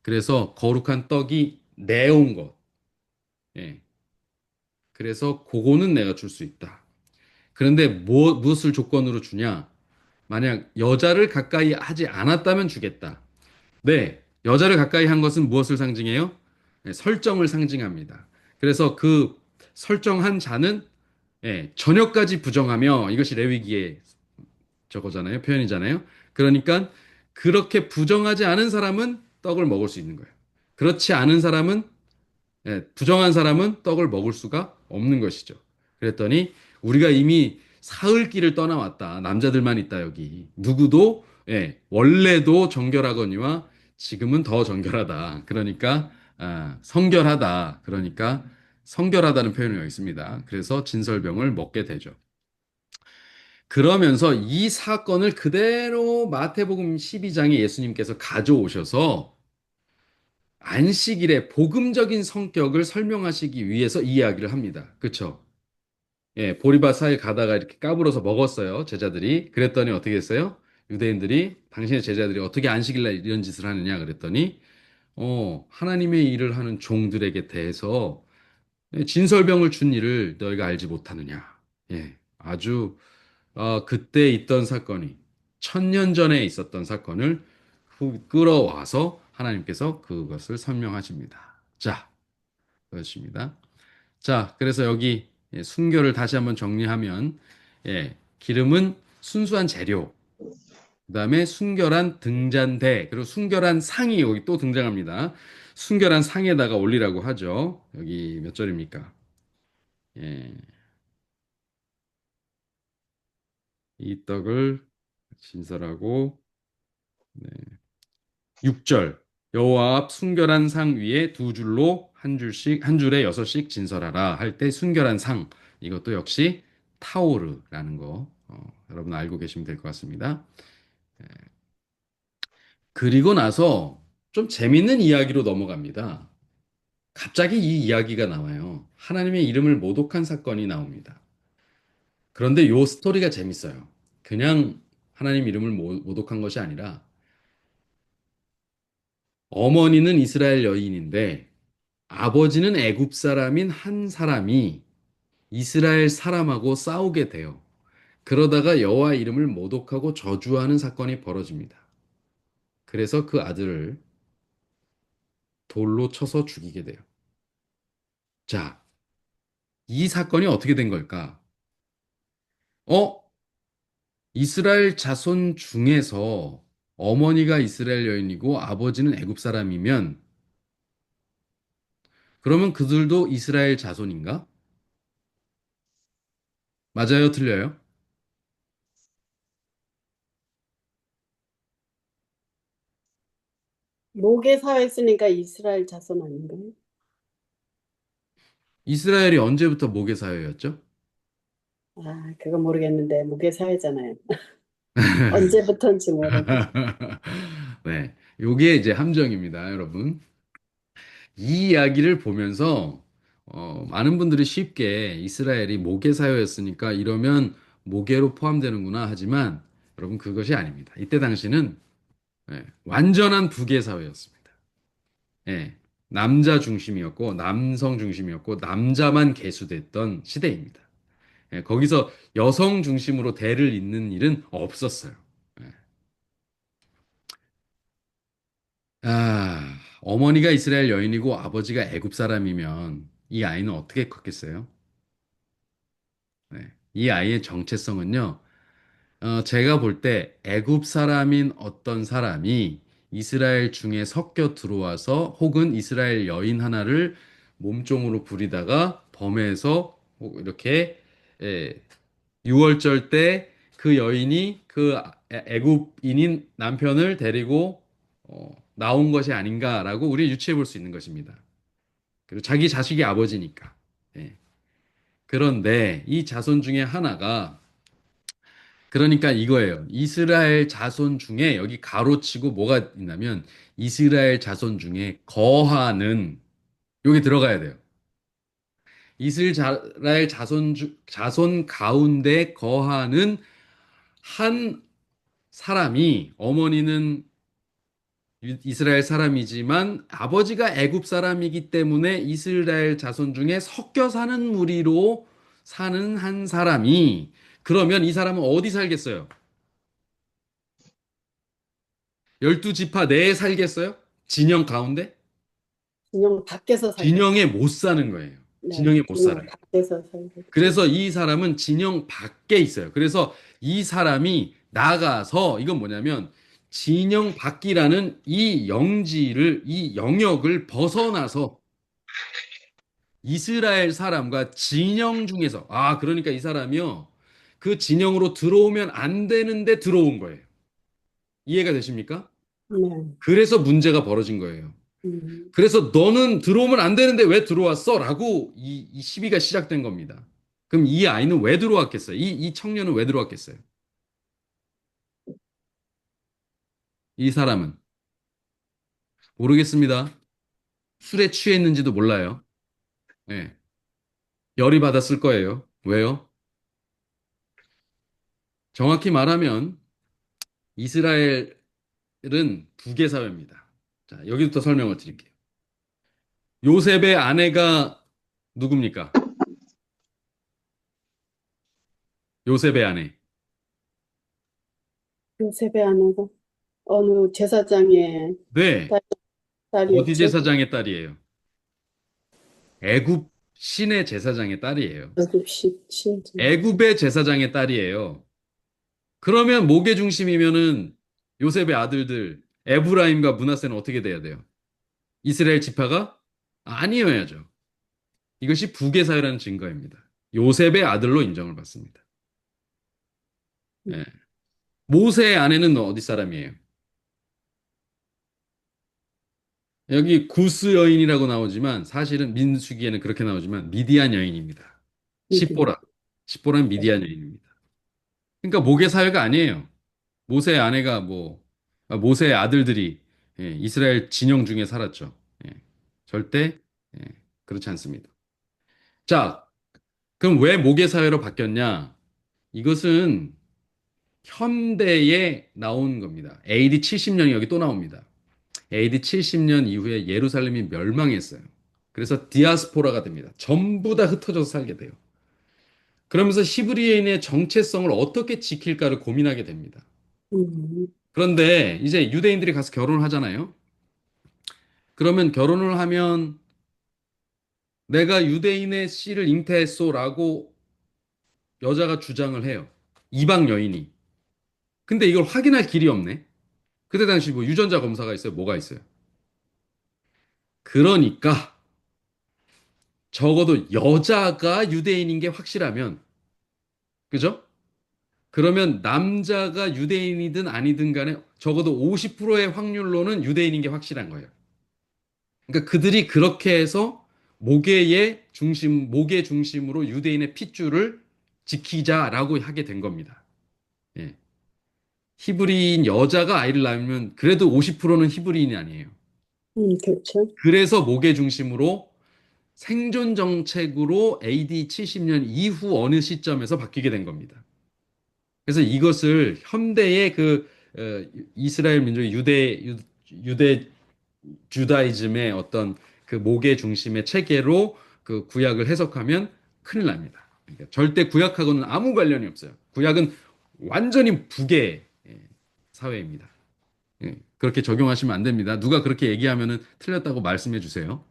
그래서 거룩한 떡이 내온 것. 예. 그래서 그거는 내가 줄 수 있다. 그런데 무엇을 조건으로 주냐? 만약 여자를 가까이 하지 않았다면 주겠다. 네, 여자를 가까이 한 것은 무엇을 상징해요? 네, 설정을 상징합니다. 그래서 그 설정한 자는 저녁까지 부정하며 이것이 레위기의 저거잖아요. 표현이잖아요. 그러니까 그렇게 부정하지 않은 사람은 떡을 먹을 수 있는 거예요. 그렇지 않은 사람은 부정한 사람은 떡을 먹을 수가 없는 것이죠. 그랬더니 우리가 이미 사흘 길을 떠나왔다. 남자들만 있다 여기. 누구도 원래도 정결하거니와 지금은 더 정결하다. 그러니까 성결하다. 그러니까 성결하다는 표현이 여기 있습니다. 그래서 진설병을 먹게 되죠. 그러면서 이 사건을 그대로 마태복음 12장에 예수님께서 가져오셔서 안식일의 복음적인 성격을 설명하시기 위해서 이 이야기를 합니다. 그쵸? 보리밭 사이 가다가 이렇게 까불어서 먹었어요. 제자들이. 그랬더니 어떻게 했어요? 유대인들이 당신의 제자들이 어떻게 안식일날 이런 짓을 하느냐 그랬더니 하나님의 일을 하는 종들에게 대해서 진설병을 준 일을 너희가 알지 못하느냐. 예, 아주 그때 있던 사건이 1000년 전에 있었던 사건을 끌어와서 하나님께서 그것을 설명하십니다. 자, 그렇습니다. 자, 그래서 여기 순교를 다시 한번 정리하면 기름은 순수한 재료, 그다음에 순결한 등잔대, 그리고 순결한 상이 여기 또 등장합니다. 순결한 상에다가 올리라고 하죠. 여기 몇 절입니까? 예, 이 떡을 진설하고 6절 여호와 앞 순결한 상 위에 두 줄로 한 줄씩 한 줄에 여섯씩 진설하라 할 때 순결한 상 이것도 역시 타오르라는 거 여러분 알고 계시면 될 것 같습니다. 그리고 나서 좀 재밌는 이야기로 넘어갑니다. 갑자기 이 이야기가 나와요. 하나님의 이름을 모독한 사건이 나옵니다. 그런데 요 스토리가 재밌어요. 그냥 하나님 이름을 모독한 것이 아니라 어머니는 이스라엘 여인인데 아버지는 애굽 사람인 한 사람이 이스라엘 사람하고 싸우게 돼요. 그러다가 여호와 이름을 모독하고 저주하는 사건이 벌어집니다. 그래서 그 아들을 돌로 쳐서 죽이게 돼요. 자, 이 사건이 어떻게 된 걸까? 어? 이스라엘 자손 중에서 어머니가 이스라엘 여인이고 아버지는 애굽 사람이면 그러면 그들도 이스라엘 자손인가? 맞아요, 틀려요? 목에 사했으니까 이스라엘 자손 아닌가요? 이스라엘이 언제부터 모계 사회였죠? 아, 그거 모르겠는데 목에 사회잖아요. 언제부턴지 모르고. 네, 요게 이제 함정입니다, 여러분. 이 이야기를 보면서 많은 분들이 쉽게 이스라엘이 모계 사회였으니까 이러면 모계로 포함되는구나 하지만 여러분 그것이 아닙니다. 이때 당시는 완전한 부계 사회였습니다. 예, 남자 중심이었고 남성 중심이었고 남자만 계수됐던 시대입니다. 거기서 여성 중심으로 대를 잇는 일은 없었어요. 예. 어머니가 이스라엘 여인이고 아버지가 애굽 사람이면 이 아이는 어떻게 컸겠어요? 이 아이의 정체성은요, 제가 볼 때 애굽 사람인 어떤 사람이 이스라엘 중에 섞여 들어와서 혹은 이스라엘 여인 하나를 몸종으로 부리다가 범해서 이렇게 예, 유월절 때 그 여인이 그 애굽인인 남편을 데리고 나온 것이 아닌가라고 우리 유추해 볼 수 있는 것입니다. 그리고 자기 자식이 아버지니까. 예. 그런데 이 자손 중에 하나가 그러니까 이거예요. 이스라엘 자손 중에 여기 가로치고 뭐가 있냐면 이스라엘 자손 중에 거하는 여기 들어가야 돼요. 이스라엘 자손 가운데 거하는 한 사람이 어머니는 이스라엘 사람이지만 아버지가 애굽 사람이기 때문에 이스라엘 자손 중에 섞여 사는 무리로 사는 한 사람이 그러면 이 사람은 어디 살겠어요? 12지파 내에 살겠어요? 진영 가운데? 진영 밖에서 살겠죠. 진영에 못 사는 거예요. 네, 진영에 못 진영 살아요. 밖에서 살겠죠. 그래서 이 사람은 진영 밖에 있어요. 그래서 이 사람이 나가서 이건 뭐냐면 진영 밖이라는 이 영지를, 이 영역을 벗어나서 이스라엘 사람과 진영 중에서, 그러니까 이 사람이요. 그 진영으로 들어오면 안 되는데 들어온 거예요. 이해가 되십니까? 네. 그래서 문제가 벌어진 거예요. 음, 그래서 너는 들어오면 안 되는데 왜 들어왔어? 라고 이 시비가 시작된 겁니다. 그럼 이 아이는 왜 들어왔겠어요? 이 청년은 왜 들어왔겠어요? 이 사람은 모르겠습니다. 술에 취했는지도 몰라요. 예. 열이 받았을 거예요. 왜요? 정확히 말하면 이스라엘은 부계 사회입니다. 자, 여기부터 설명을 드릴게요. 요셉의 아내가 누굽니까? 요셉의 아내. 요셉의 아내가 어느 제사장의 네. 딸- 어디 딸이었죠. 제사장의 딸이에요? 애굽 신의 제사장의 딸이에요. 여기 신지. 애굽의 제사장의 딸이에요. 그러면 목의 중심이면은 요셉의 아들들 에브라임과 므낫세는 어떻게 돼야 돼요? 이스라엘 지파가 아니어야죠. 이것이 부계 사회라는 증거입니다. 요셉의 아들로 인정을 받습니다. 예. 모세의 아내는 어디 사람이에요? 여기 구스 여인이라고 나오지만 사실은 민수기에는 그렇게 나오지만 미디안 여인입니다. 미디. 십보라. 십보라는 미디안 여인입니다. 그러니까 목의 사회가 아니에요. 모세의 아내가 모세의 아들들이 이스라엘 진영 중에 살았죠. 예, 절대 예, 그렇지 않습니다. 자, 그럼 왜 목의 사회로 바뀌었냐? 이것은 현대에 나온 겁니다. AD 70년이 여기 또 나옵니다. AD 70년 이후에 예루살렘이 멸망했어요. 그래서 디아스포라가 됩니다. 전부 다 흩어져서 살게 돼요. 그러면서 히브리인의 정체성을 어떻게 지킬까를 고민하게 됩니다. 음, 그런데 이제 유대인들이 가서 결혼을 하잖아요. 그러면 결혼을 하면 내가 유대인의 씨를 잉태했소라고 여자가 주장을 해요. 이방 여인이. 근데 이걸 확인할 길이 없네. 그때 당시 뭐 유전자 검사가 있어요? 뭐가 있어요? 그러니까 적어도 여자가 유대인인 게 확실하면, 그죠? 그러면 남자가 유대인이든 아니든 간에 적어도 50%의 확률로는 유대인인 게 확실한 거예요. 그러니까 그들이 그렇게 해서 목의 중심으로 유대인의 핏줄을 지키자라고 하게 된 겁니다. 예. 히브리인 여자가 아이를 낳으면 그래도 50%는 히브리인이 아니에요. 그렇죠. 그래서 목의 중심으로 생존 정책으로 AD 70년 이후 어느 시점에서 바뀌게 된 겁니다. 그래서 이것을 현대의 이스라엘 민족의 유대 주다이즘의 어떤 그 목의 중심의 체계로 그 구약을 해석하면 큰일 납니다. 그러니까 절대 구약하고는 아무 관련이 없어요. 구약은 완전히 북의 사회입니다. 예, 그렇게 적용하시면 안 됩니다. 누가 그렇게 얘기하면은 틀렸다고 말씀해 주세요.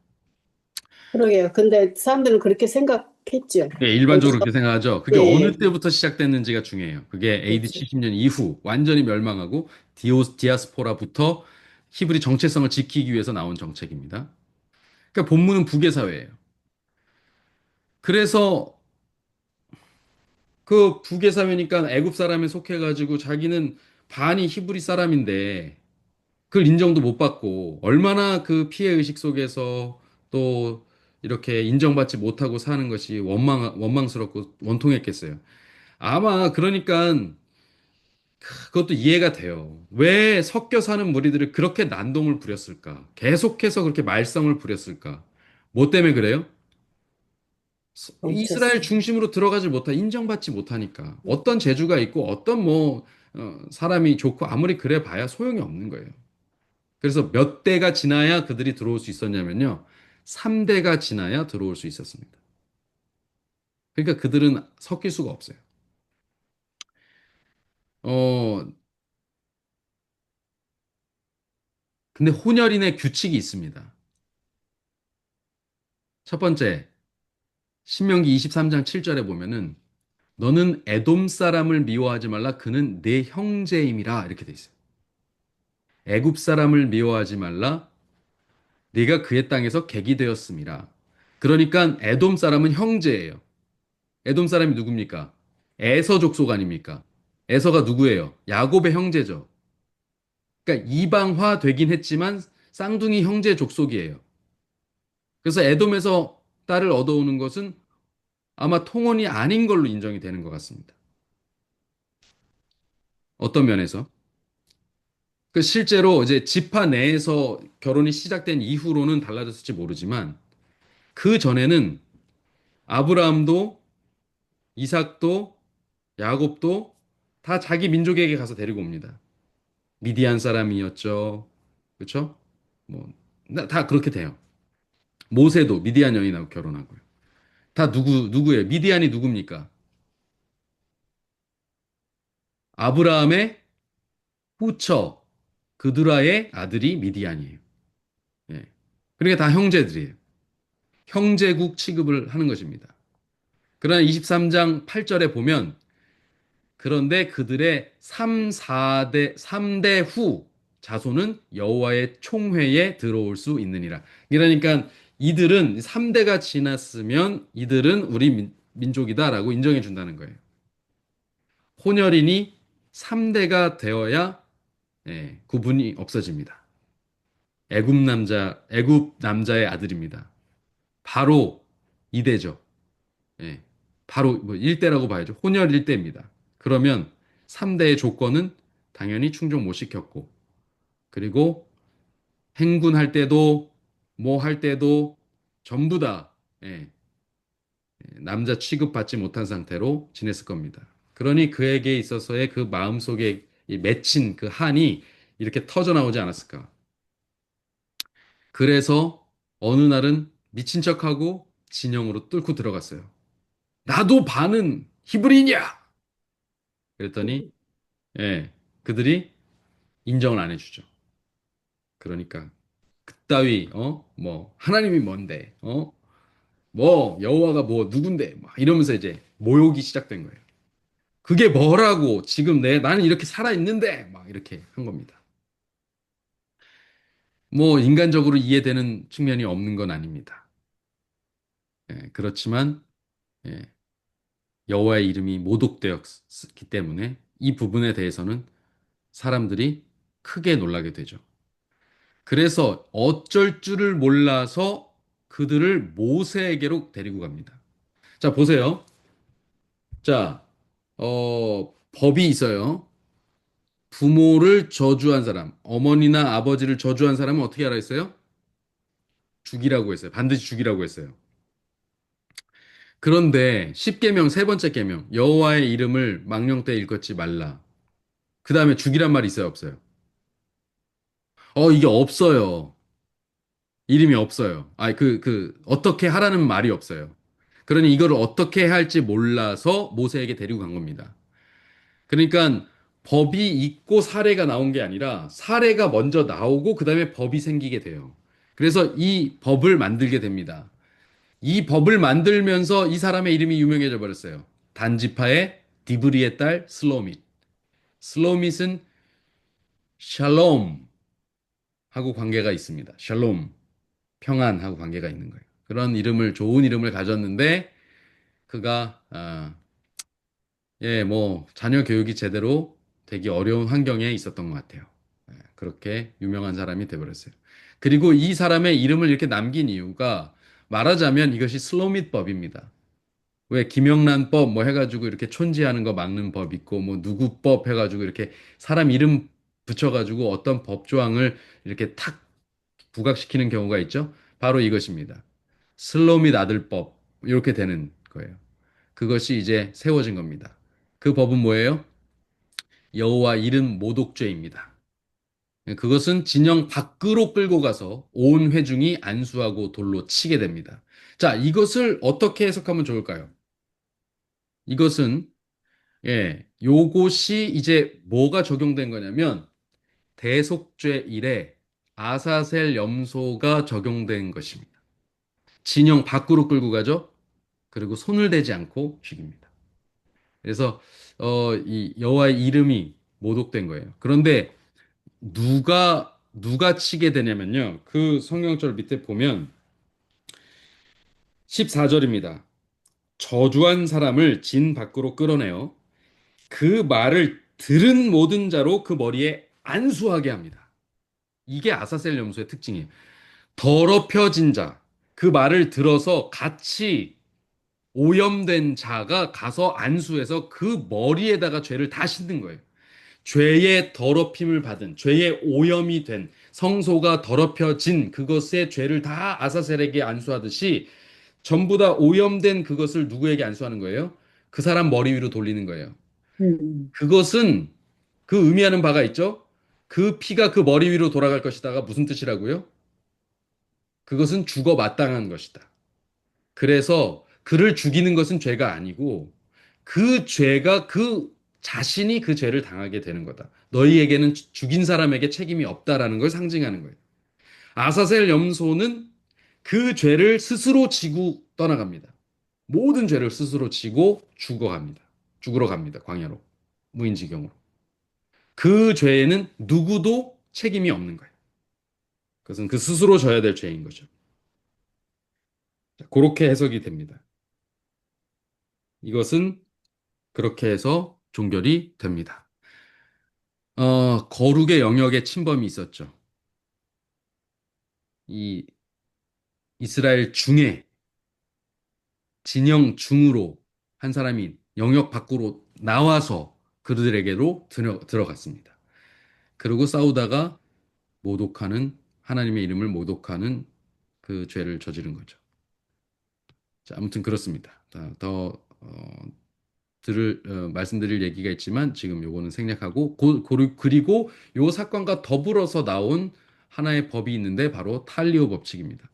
그러게요. 근데 사람들은 그렇게 생각했죠. 네, 일반적으로 그렇게 생각하죠. 그게 어느 예, 때부터 시작됐는지가 중요해요. 그게 AD 그렇죠. 70년 이후 완전히 멸망하고 디아스포라부터 히브리 정체성을 지키기 위해서 나온 정책입니다. 그러니까 본문은 북의 사회예요. 그래서 그 북의 사회니까 애굽 사람에 속해가지고 자기는 반이 히브리 사람인데 그걸 인정도 못 받고 얼마나 그 피해 의식 속에서 또 이렇게 인정받지 못하고 사는 것이 원망스럽고 원통했겠어요. 아마 그러니까 그것도 이해가 돼요. 왜 섞여 사는 무리들을 그렇게 난동을 부렸을까? 계속해서 그렇게 말썽을 부렸을까? 뭐 때문에 그래요? 이스라엘 멈췄어요. 중심으로 들어가지 인정받지 못하니까. 어떤 재주가 있고 어떤 사람이 좋고 아무리 그래 봐야 소용이 없는 거예요. 그래서 몇 대가 지나야 그들이 들어올 수 있었냐면요. 3대가 지나야 들어올 수 있었습니다. 그러니까 그들은 섞일 수가 없어요. 어, 근데 혼혈인의 규칙이 있습니다. 첫 번째, 신명기 23장 7절에 보면은 너는 에돔 사람을 미워하지 말라 그는 내 형제임이라 이렇게 돼 있어요. 애굽 사람을 미워하지 말라 네가 그의 땅에서 객이 되었음이라. 그러니까 에돔 사람은 형제예요. 에돔 사람이 누굽니까? 에서 족속 아닙니까? 에서가 누구예요? 야곱의 형제죠. 그러니까 이방화 되긴 했지만 쌍둥이 형제 족속이에요. 그래서 에돔에서 딸을 얻어오는 것은 아마 통혼이 아닌 걸로 인정이 되는 것 같습니다. 어떤 면에서? 그 실제로 이제 지파 내에서 결혼이 시작된 이후로는 달라졌을지 모르지만 그 전에는 아브라함도 이삭도 야곱도 다 자기 민족에게 가서 데리고 옵니다. 미디안 사람이었죠. 그렇죠? 뭐, 다 그렇게 돼요. 모세도 미디안 여인하고 결혼하고요. 다 누구예요? 미디안이 누굽니까? 아브라함의 후처, 그드라의 아들이 미디안이에요. 예. 그러니까 다 형제들이에요. 형제국 취급을 하는 것입니다. 그러나 23장 8절에 보면 그런데 그들의 3대 후 자손은 여호와의 총회에 들어올 수 있느니라. 그러니까 이들은 3대가 지났으면 이들은 우리 민족이다라고 인정해 준다는 거예요. 혼혈인이 3대가 되어야 구분이 없어집니다. 애굽 남자의 아들입니다. 바로 이대죠. 예. 바로 뭐 1대라고 봐야죠. 혼혈 1대입니다. 그러면 3대의 조건은 당연히 충족 못 시켰고, 그리고 행군할 때도 뭐 할 때도 전부 다 남자 취급받지 못한 상태로 지냈을 겁니다. 그러니 그에게 있어서의 그 마음속에 맺힌 그 한이 이렇게 터져 나오지 않았을까. 그래서 어느 날은 미친 척하고 진영으로 뚫고 들어갔어요. 나도 반은 히브리인이야! 그랬더니 예, 그들이 인정을 안 해주죠. 그러니까 그따위 뭐 하나님이 뭔데 뭐 여호와가 뭐 누군데 막 이러면서 이제 모욕이 시작된 거예요. 그게 뭐라고 지금 나는 이렇게 살아 있는데 막 이렇게 한 겁니다. 뭐 인간적으로 이해되는 측면이 없는 건 아닙니다. 그렇지만 예, 여호와의 이름이 모독되었기 때문에 이 부분에 대해서는 사람들이 크게 놀라게 되죠. 그래서 어쩔 줄을 몰라서 그들을 모세에게로 데리고 갑니다. 자, 보세요. 자, 법이 있어요. 부모를 저주한 사람, 어머니나 아버지를 저주한 사람은 어떻게 하라 했어요? 죽이라고 했어요. 반드시 죽이라고 했어요. 그런데 10계명 세 번째 계명 여호와의 이름을 망령 때 일컫지 말라. 그 다음에 죽이란 말이 있어요, 없어요? 이게 없어요. 이름이 없어요. 어떻게 하라는 말이 없어요. 그러니 이거를 어떻게 해야 할지 몰라서 모세에게 데리고 간 겁니다. 그러니까 법이 있고 사례가 나온 게 아니라 사례가 먼저 나오고 그다음에 법이 생기게 돼요. 그래서 이 법을 만들게 됩니다. 이 법을 만들면서 이 사람의 이름이 유명해져 버렸어요. 단지파의 디브리의 딸 슬로밋. 슬로밋은 샬롬하고 관계가 있습니다. 샬롬, 평안하고 관계가 있는 거예요. 그런 좋은 이름을 가졌는데 그가 뭐 자녀 교육이 제대로 되기 어려운 환경에 있었던 것 같아요. 그렇게 유명한 사람이 돼버렸어요. 그리고 이 사람의 이름을 이렇게 남긴 이유가 말하자면 이것이 슬로밋법입니다. 왜 김영란법 뭐 해가지고 이렇게 촌지하는 거 막는 법 있고 뭐 누구법 해가지고 이렇게 사람 이름 붙여가지고 어떤 법조항을 이렇게 탁 부각시키는 경우가 있죠. 바로 이것입니다. 슬로밋 아들법 이렇게 되는 거예요. 그것이 이제 세워진 겁니다. 그 법은 뭐예요? 여호와 이름 모독죄입니다. 그것은 진영 밖으로 끌고 가서 온 회중이 안수하고 돌로 치게 됩니다. 자, 이것을 어떻게 해석하면 좋을까요? 이것은 요것이 이제 뭐가 적용된 거냐면 대속죄 일에 아사셀 염소가 적용된 것입니다. 진영 밖으로 끌고 가죠. 그리고 손을 대지 않고 죽입니다. 그래서 이 여호와의 이름이 모독된 거예요. 그런데 누가 치게 되냐면요. 그 성경절 밑에 보면 14절입니다. 저주한 사람을 진 밖으로 끌어내어 그 말을 들은 모든 자로 그 머리에 안수하게 합니다. 이게 아사셀 염소의 특징이에요. 더럽혀진 자, 그 말을 들어서 같이 오염된 자가 가서 안수해서 그 머리에다가 죄를 다 싣는 거예요. 죄의 더럽힘을 받은, 죄의 오염이 된, 성소가 더럽혀진 그것의 죄를 다 아사셀에게 안수하듯이 전부 다 오염된 그것을 누구에게 안수하는 거예요? 그 사람 머리 위로 돌리는 거예요. 음, 그것은 그 의미하는 바가 있죠? 그 피가 그 머리 위로 돌아갈 것이다가 무슨 뜻이라고요? 그것은 죽어 마땅한 것이다. 그래서 그를 죽이는 것은 죄가 아니고 그 죄가 그 자신이 그 죄를 당하게 되는 거다. 너희에게는 죽인 사람에게 책임이 없다라는 걸 상징하는 거예요. 아사셀 염소는 그 죄를 스스로 지고 떠나갑니다. 모든 죄를 스스로 지고 죽어갑니다. 죽으러 갑니다. 광야로. 무인지경으로. 그 죄에는 누구도 책임이 없는 거예요. 그것은 그 스스로 져야 될 죄인 거죠. 자, 그렇게 해석이 됩니다. 이것은 그렇게 해서 종결이 됩니다. 거룩의 영역에 침범이 있었죠. 이 이스라엘 중에 진영 중으로 한 사람이 영역 밖으로 나와서 그들에게로 들어갔습니다. 그리고 싸우다가 모독하는 하나님의 이름을 모독하는 그 죄를 저지른 거죠. 자, 아무튼 그렇습니다. 말씀드릴 얘기가 있지만 지금 요거는 생략하고 그리고 요 사건과 더불어서 나온 하나의 법이 있는데 바로 탈리오 법칙입니다.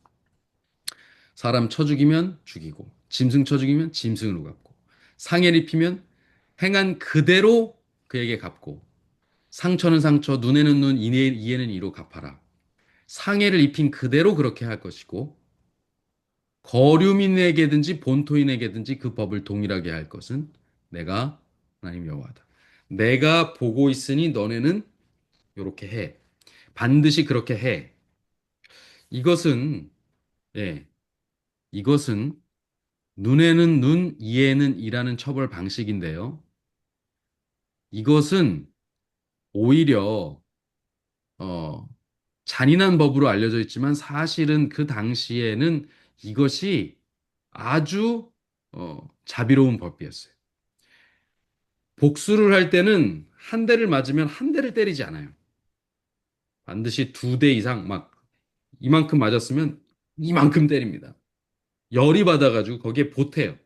사람 쳐 죽이면 죽이고 짐승 쳐 죽이면 짐승으로 갚고 상해를 입히면 행한 그대로 그에게 갚고 상처는 상처 눈에는 눈 이에는 이로 갚아라. 상해를 입힌 그대로 그렇게 할 것이고 거류민에게든지 본토인에게든지 그 법을 동일하게 할 것은 내가 하나님 여호와다. 내가 보고 있으니 너네는 이렇게 해. 반드시 그렇게 해. 이것은 예, 이것은 눈에는 눈, 이에는 이라는 처벌 방식인데요. 이것은 오히려 어, 잔인한 법으로 알려져 있지만 사실은 그 당시에는 이것이 아주 자비로운 법이었어요. 복수를 할 때는 한 대를 맞으면 한 대를 때리지 않아요. 반드시 두 대 이상 막 이만큼 맞았으면 이만큼 때립니다. 열이 받아가지고 거기에 보태요.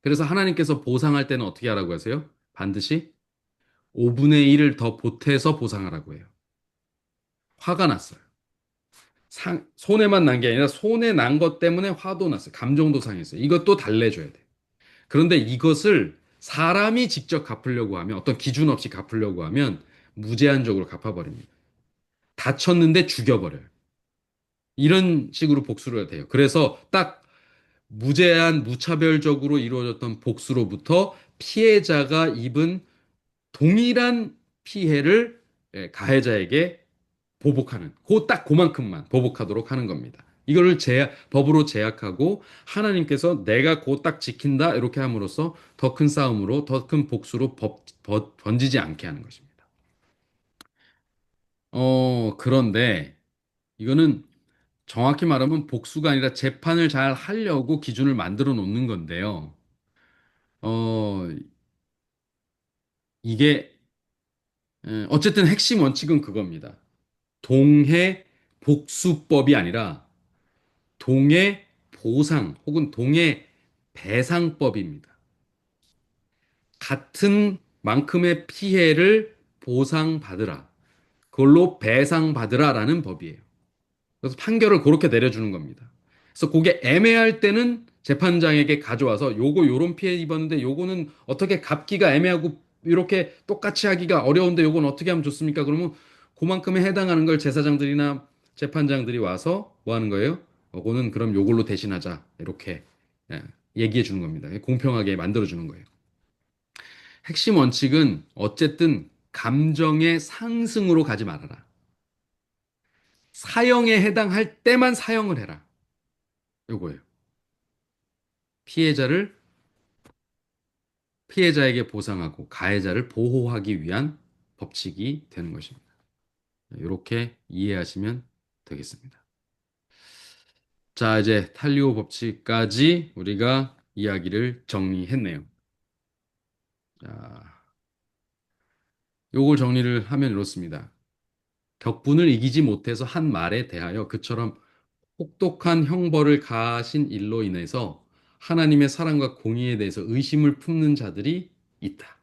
그래서 하나님께서 보상할 때는 어떻게 하라고 하세요? 반드시 5분의 1을 더 보태서 보상하라고 해요. 화가 났어요. 손해만 난 게 아니라 손해 난 것 때문에 화도 났어요. 감정도 상했어요. 이것도 달래줘야 돼요. 그런데 이것을 사람이 직접 갚으려고 하면 어떤 기준 없이 갚으려고 하면 무제한적으로 갚아버립니다. 다쳤는데 죽여버려요. 이런 식으로 복수를 돼요. 그래서 딱 무제한 무차별적으로 이루어졌던 복수로부터 피해자가 입은 동일한 피해를 가해자에게 보복하는 그 딱 그만큼만 보복하도록 하는 겁니다. 이거를 법으로 제약하고 하나님께서 내가 그 딱 지킨다 이렇게 함으로써 더 큰 싸움으로 더 큰 복수로 번지지 않게 하는 것입니다. 그런데 이거는 정확히 말하면 복수가 아니라 재판을 잘 하려고 기준을 만들어 놓는 건데요. 어, 이게 어쨌든 핵심 원칙은 그겁니다. 동해 복수법이 아니라 동해 보상 혹은 동해 배상법입니다. 같은 만큼의 피해를 보상받으라. 그걸로 배상받으라라는 법이에요. 그래서 판결을 그렇게 내려주는 겁니다. 그래서 그게 애매할 때는 재판장에게 가져와서 요거 요런 피해 입었는데 요거는 어떻게 갚기가 애매하고 이렇게 똑같이 하기가 어려운데 요건 어떻게 하면 좋습니까? 그러면 그만큼에 해당하는 걸 제사장들이나 재판장들이 와서 뭐 하는 거예요? 요거는 그럼 요걸로 대신하자. 이렇게 얘기해 주는 겁니다. 공평하게 만들어 주는 거예요. 핵심 원칙은 어쨌든 감정의 상승으로 가지 말아라. 사형에 해당할 때만 사형을 해라. 요거예요. 피해자를 피해자에게 보상하고 가해자를 보호하기 위한 법칙이 되는 것입니다. 이렇게 이해하시면 되겠습니다. 자, 이제 탈리오 법칙까지 우리가 이야기를 정리했네요. 자, 요걸 정리를 하면 이렇습니다. 격분을 이기지 못해서 한 말에 대하여 그처럼 혹독한 형벌을 가하신 일로 인해서 하나님의 사랑과 공의에 대해서 의심을 품는 자들이 있다.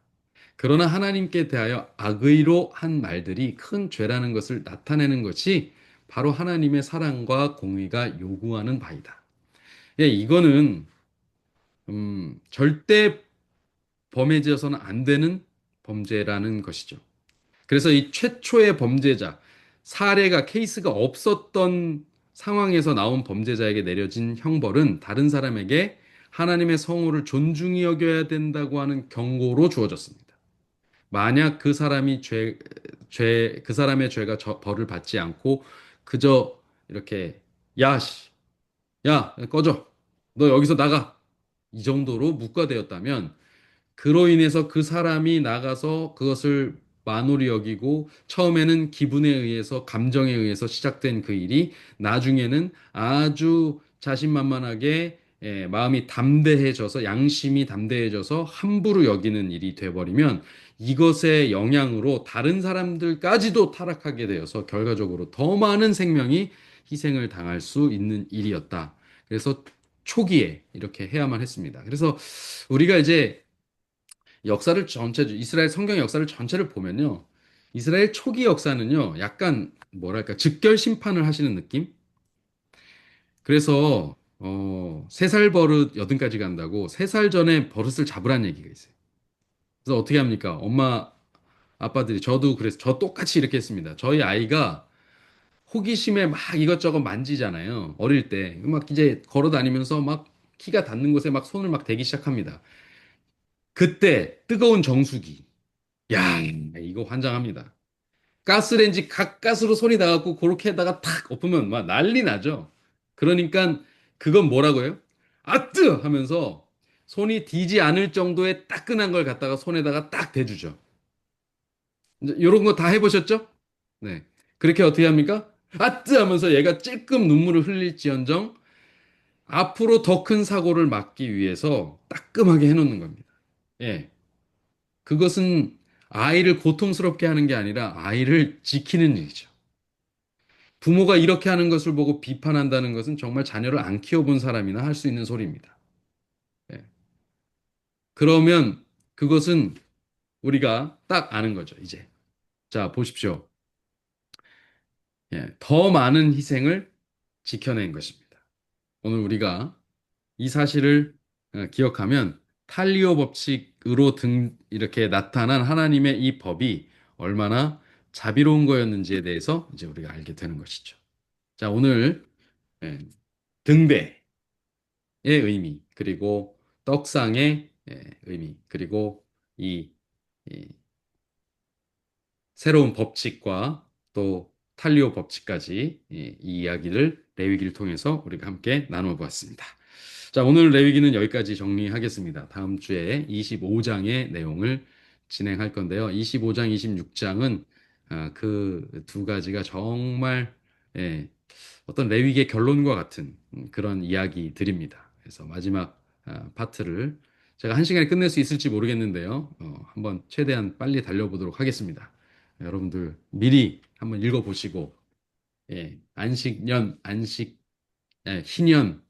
그러나 하나님께 대하여 악의로 한 말들이 큰 죄라는 것을 나타내는 것이 바로 하나님의 사랑과 공의가 요구하는 바이다. 예, 이거는 절대 범해져서는 안 되는 범죄라는 것이죠. 그래서 이 최초의 범죄자, 사례가 케이스가 없었던 상황에서 나온 범죄자에게 내려진 형벌은 다른 사람에게 하나님의 성호를 존중히 여겨야 된다고 하는 경고로 주어졌습니다. 만약 그 사람이 그 사람의 죄가 벌을 받지 않고 그저 이렇게, 야, 씨, 야, 꺼져. 너 여기서 나가. 이 정도로 묵과되었다면 그로 인해서 그 사람이 나가서 그것을 만홀히 여기고 처음에는 기분에 의해서 감정에 의해서 시작된 그 일이 나중에는 아주 자신만만하게 마음이 담대해져서 양심이 담대해져서 함부로 여기는 일이 돼버리면 이것의 영향으로 다른 사람들까지도 타락하게 되어서 결과적으로 더 많은 생명이 희생을 당할 수 있는 일이었다. 그래서 초기에 이렇게 해야만 했습니다. 그래서 우리가 이제 역사를 이스라엘 성경 역사를 전체를 보면요. 이스라엘 초기 역사는요, 약간, 뭐랄까, 즉결 심판을 하시는 느낌? 그래서, 3살 버릇 8가지 간다고 3살 전에 버릇을 잡으라는 얘기가 있어요. 그래서 어떻게 합니까? 엄마, 아빠들이, 저도 그래서, 저 똑같이 이렇게 했습니다. 저희 아이가 호기심에 막 이것저것 만지잖아요. 어릴 때. 막 이제 걸어 다니면서 막 키가 닿는 곳에 막 손을 막 대기 시작합니다. 그때 뜨거운 정수기. 야, 이거 환장합니다. 가스레인지 가까스로 손이 닿았고 그렇게 해다가 탁 엎으면 막 난리 나죠. 그러니까 그건 뭐라고요? 아뜨 하면서 손이 디지 않을 정도의 따끈한 걸 갖다가 손에다가 딱 대주죠. 이런 거 다 해보셨죠? 네. 그렇게 어떻게 합니까? 아뜨 하면서 얘가 찔끔 눈물을 흘릴지언정 앞으로 더 큰 사고를 막기 위해서 따끔하게 해놓는 겁니다. 예. 그것은 아이를 고통스럽게 하는 게 아니라 아이를 지키는 일이죠. 부모가 이렇게 하는 것을 보고 비판한다는 것은 정말 자녀를 안 키워본 사람이나 할 수 있는 소리입니다. 예. 그러면 그것은 우리가 딱 아는 거죠, 이제. 자, 보십시오. 예, 더 많은 희생을 지켜낸 것입니다. 오늘 우리가 이 사실을 기억하면 탈리오 법칙으로 이렇게 나타난 하나님의 이 법이 얼마나 자비로운 거였는지에 대해서 이제 우리가 알게 되는 것이죠. 자, 오늘 예, 등대의 의미, 그리고 떡상의 의미, 그리고 이, 이 새로운 법칙과 또 탈리오 법칙까지 이 이야기를 레위기를 통해서 우리가 함께 나누어 보았습니다. 자, 오늘 레위기는 여기까지 정리하겠습니다. 다음 주에 25장의 내용을 진행할 건데요. 25장, 26장은 그 두 가지가 정말 어떤 레위기의 결론과 같은 그런 이야기들입니다. 그래서 마지막 파트를 제가 한 시간에 끝낼 수 있을지 모르겠는데요. 한번 최대한 빨리 달려보도록 하겠습니다. 여러분들 미리 한번 읽어보시고 안식년, 희년,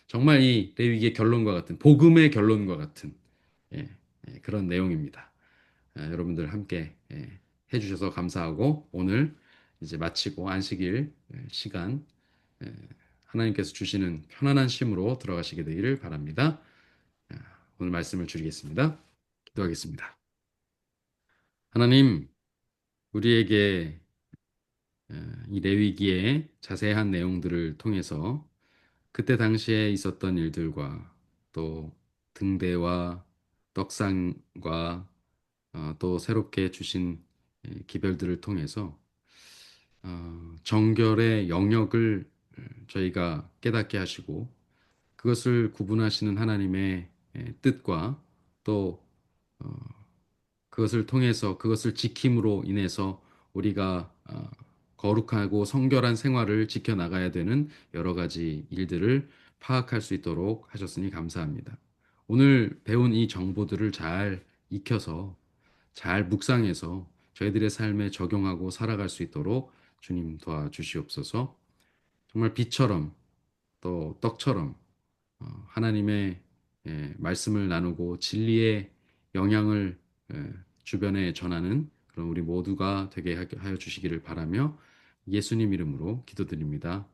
정말 이 레위기의 결론과 같은 복음의 결론과 같은 예, 그런 내용입니다. 여러분들 함께 해주셔서 감사하고 오늘 이제 마치고 안식일 시간 예, 하나님께서 주시는 편안한 쉼으로 들어가시게 되기를 바랍니다. 오늘 말씀을 줄이겠습니다. 기도하겠습니다. 하나님, 우리에게 이 레위기의 자세한 내용들을 통해서 그때 당시에 있었던 일들과 또 등대와 떡상과 또 새롭게 주신 기별들을 통해서 정결의 영역을 저희가 깨닫게 하시고 그것을 구분하시는 하나님의 뜻과 또 그것을 통해서 그것을 지킴으로 인해서 우리가 거룩하고 성결한 생활을 지켜나가야 되는 여러 가지 일들을 파악할 수 있도록 하셨으니 감사합니다. 오늘 배운 이 정보들을 잘 익혀서 잘 묵상해서 저희들의 삶에 적용하고 살아갈 수 있도록 주님 도와주시옵소서. 정말 빛처럼 또 떡처럼 하나님의 말씀을 나누고 진리의 영향을 주변에 전하는 그런 우리 모두가 되게 하여 주시기를 바라며 예수님 이름으로 기도드립니다.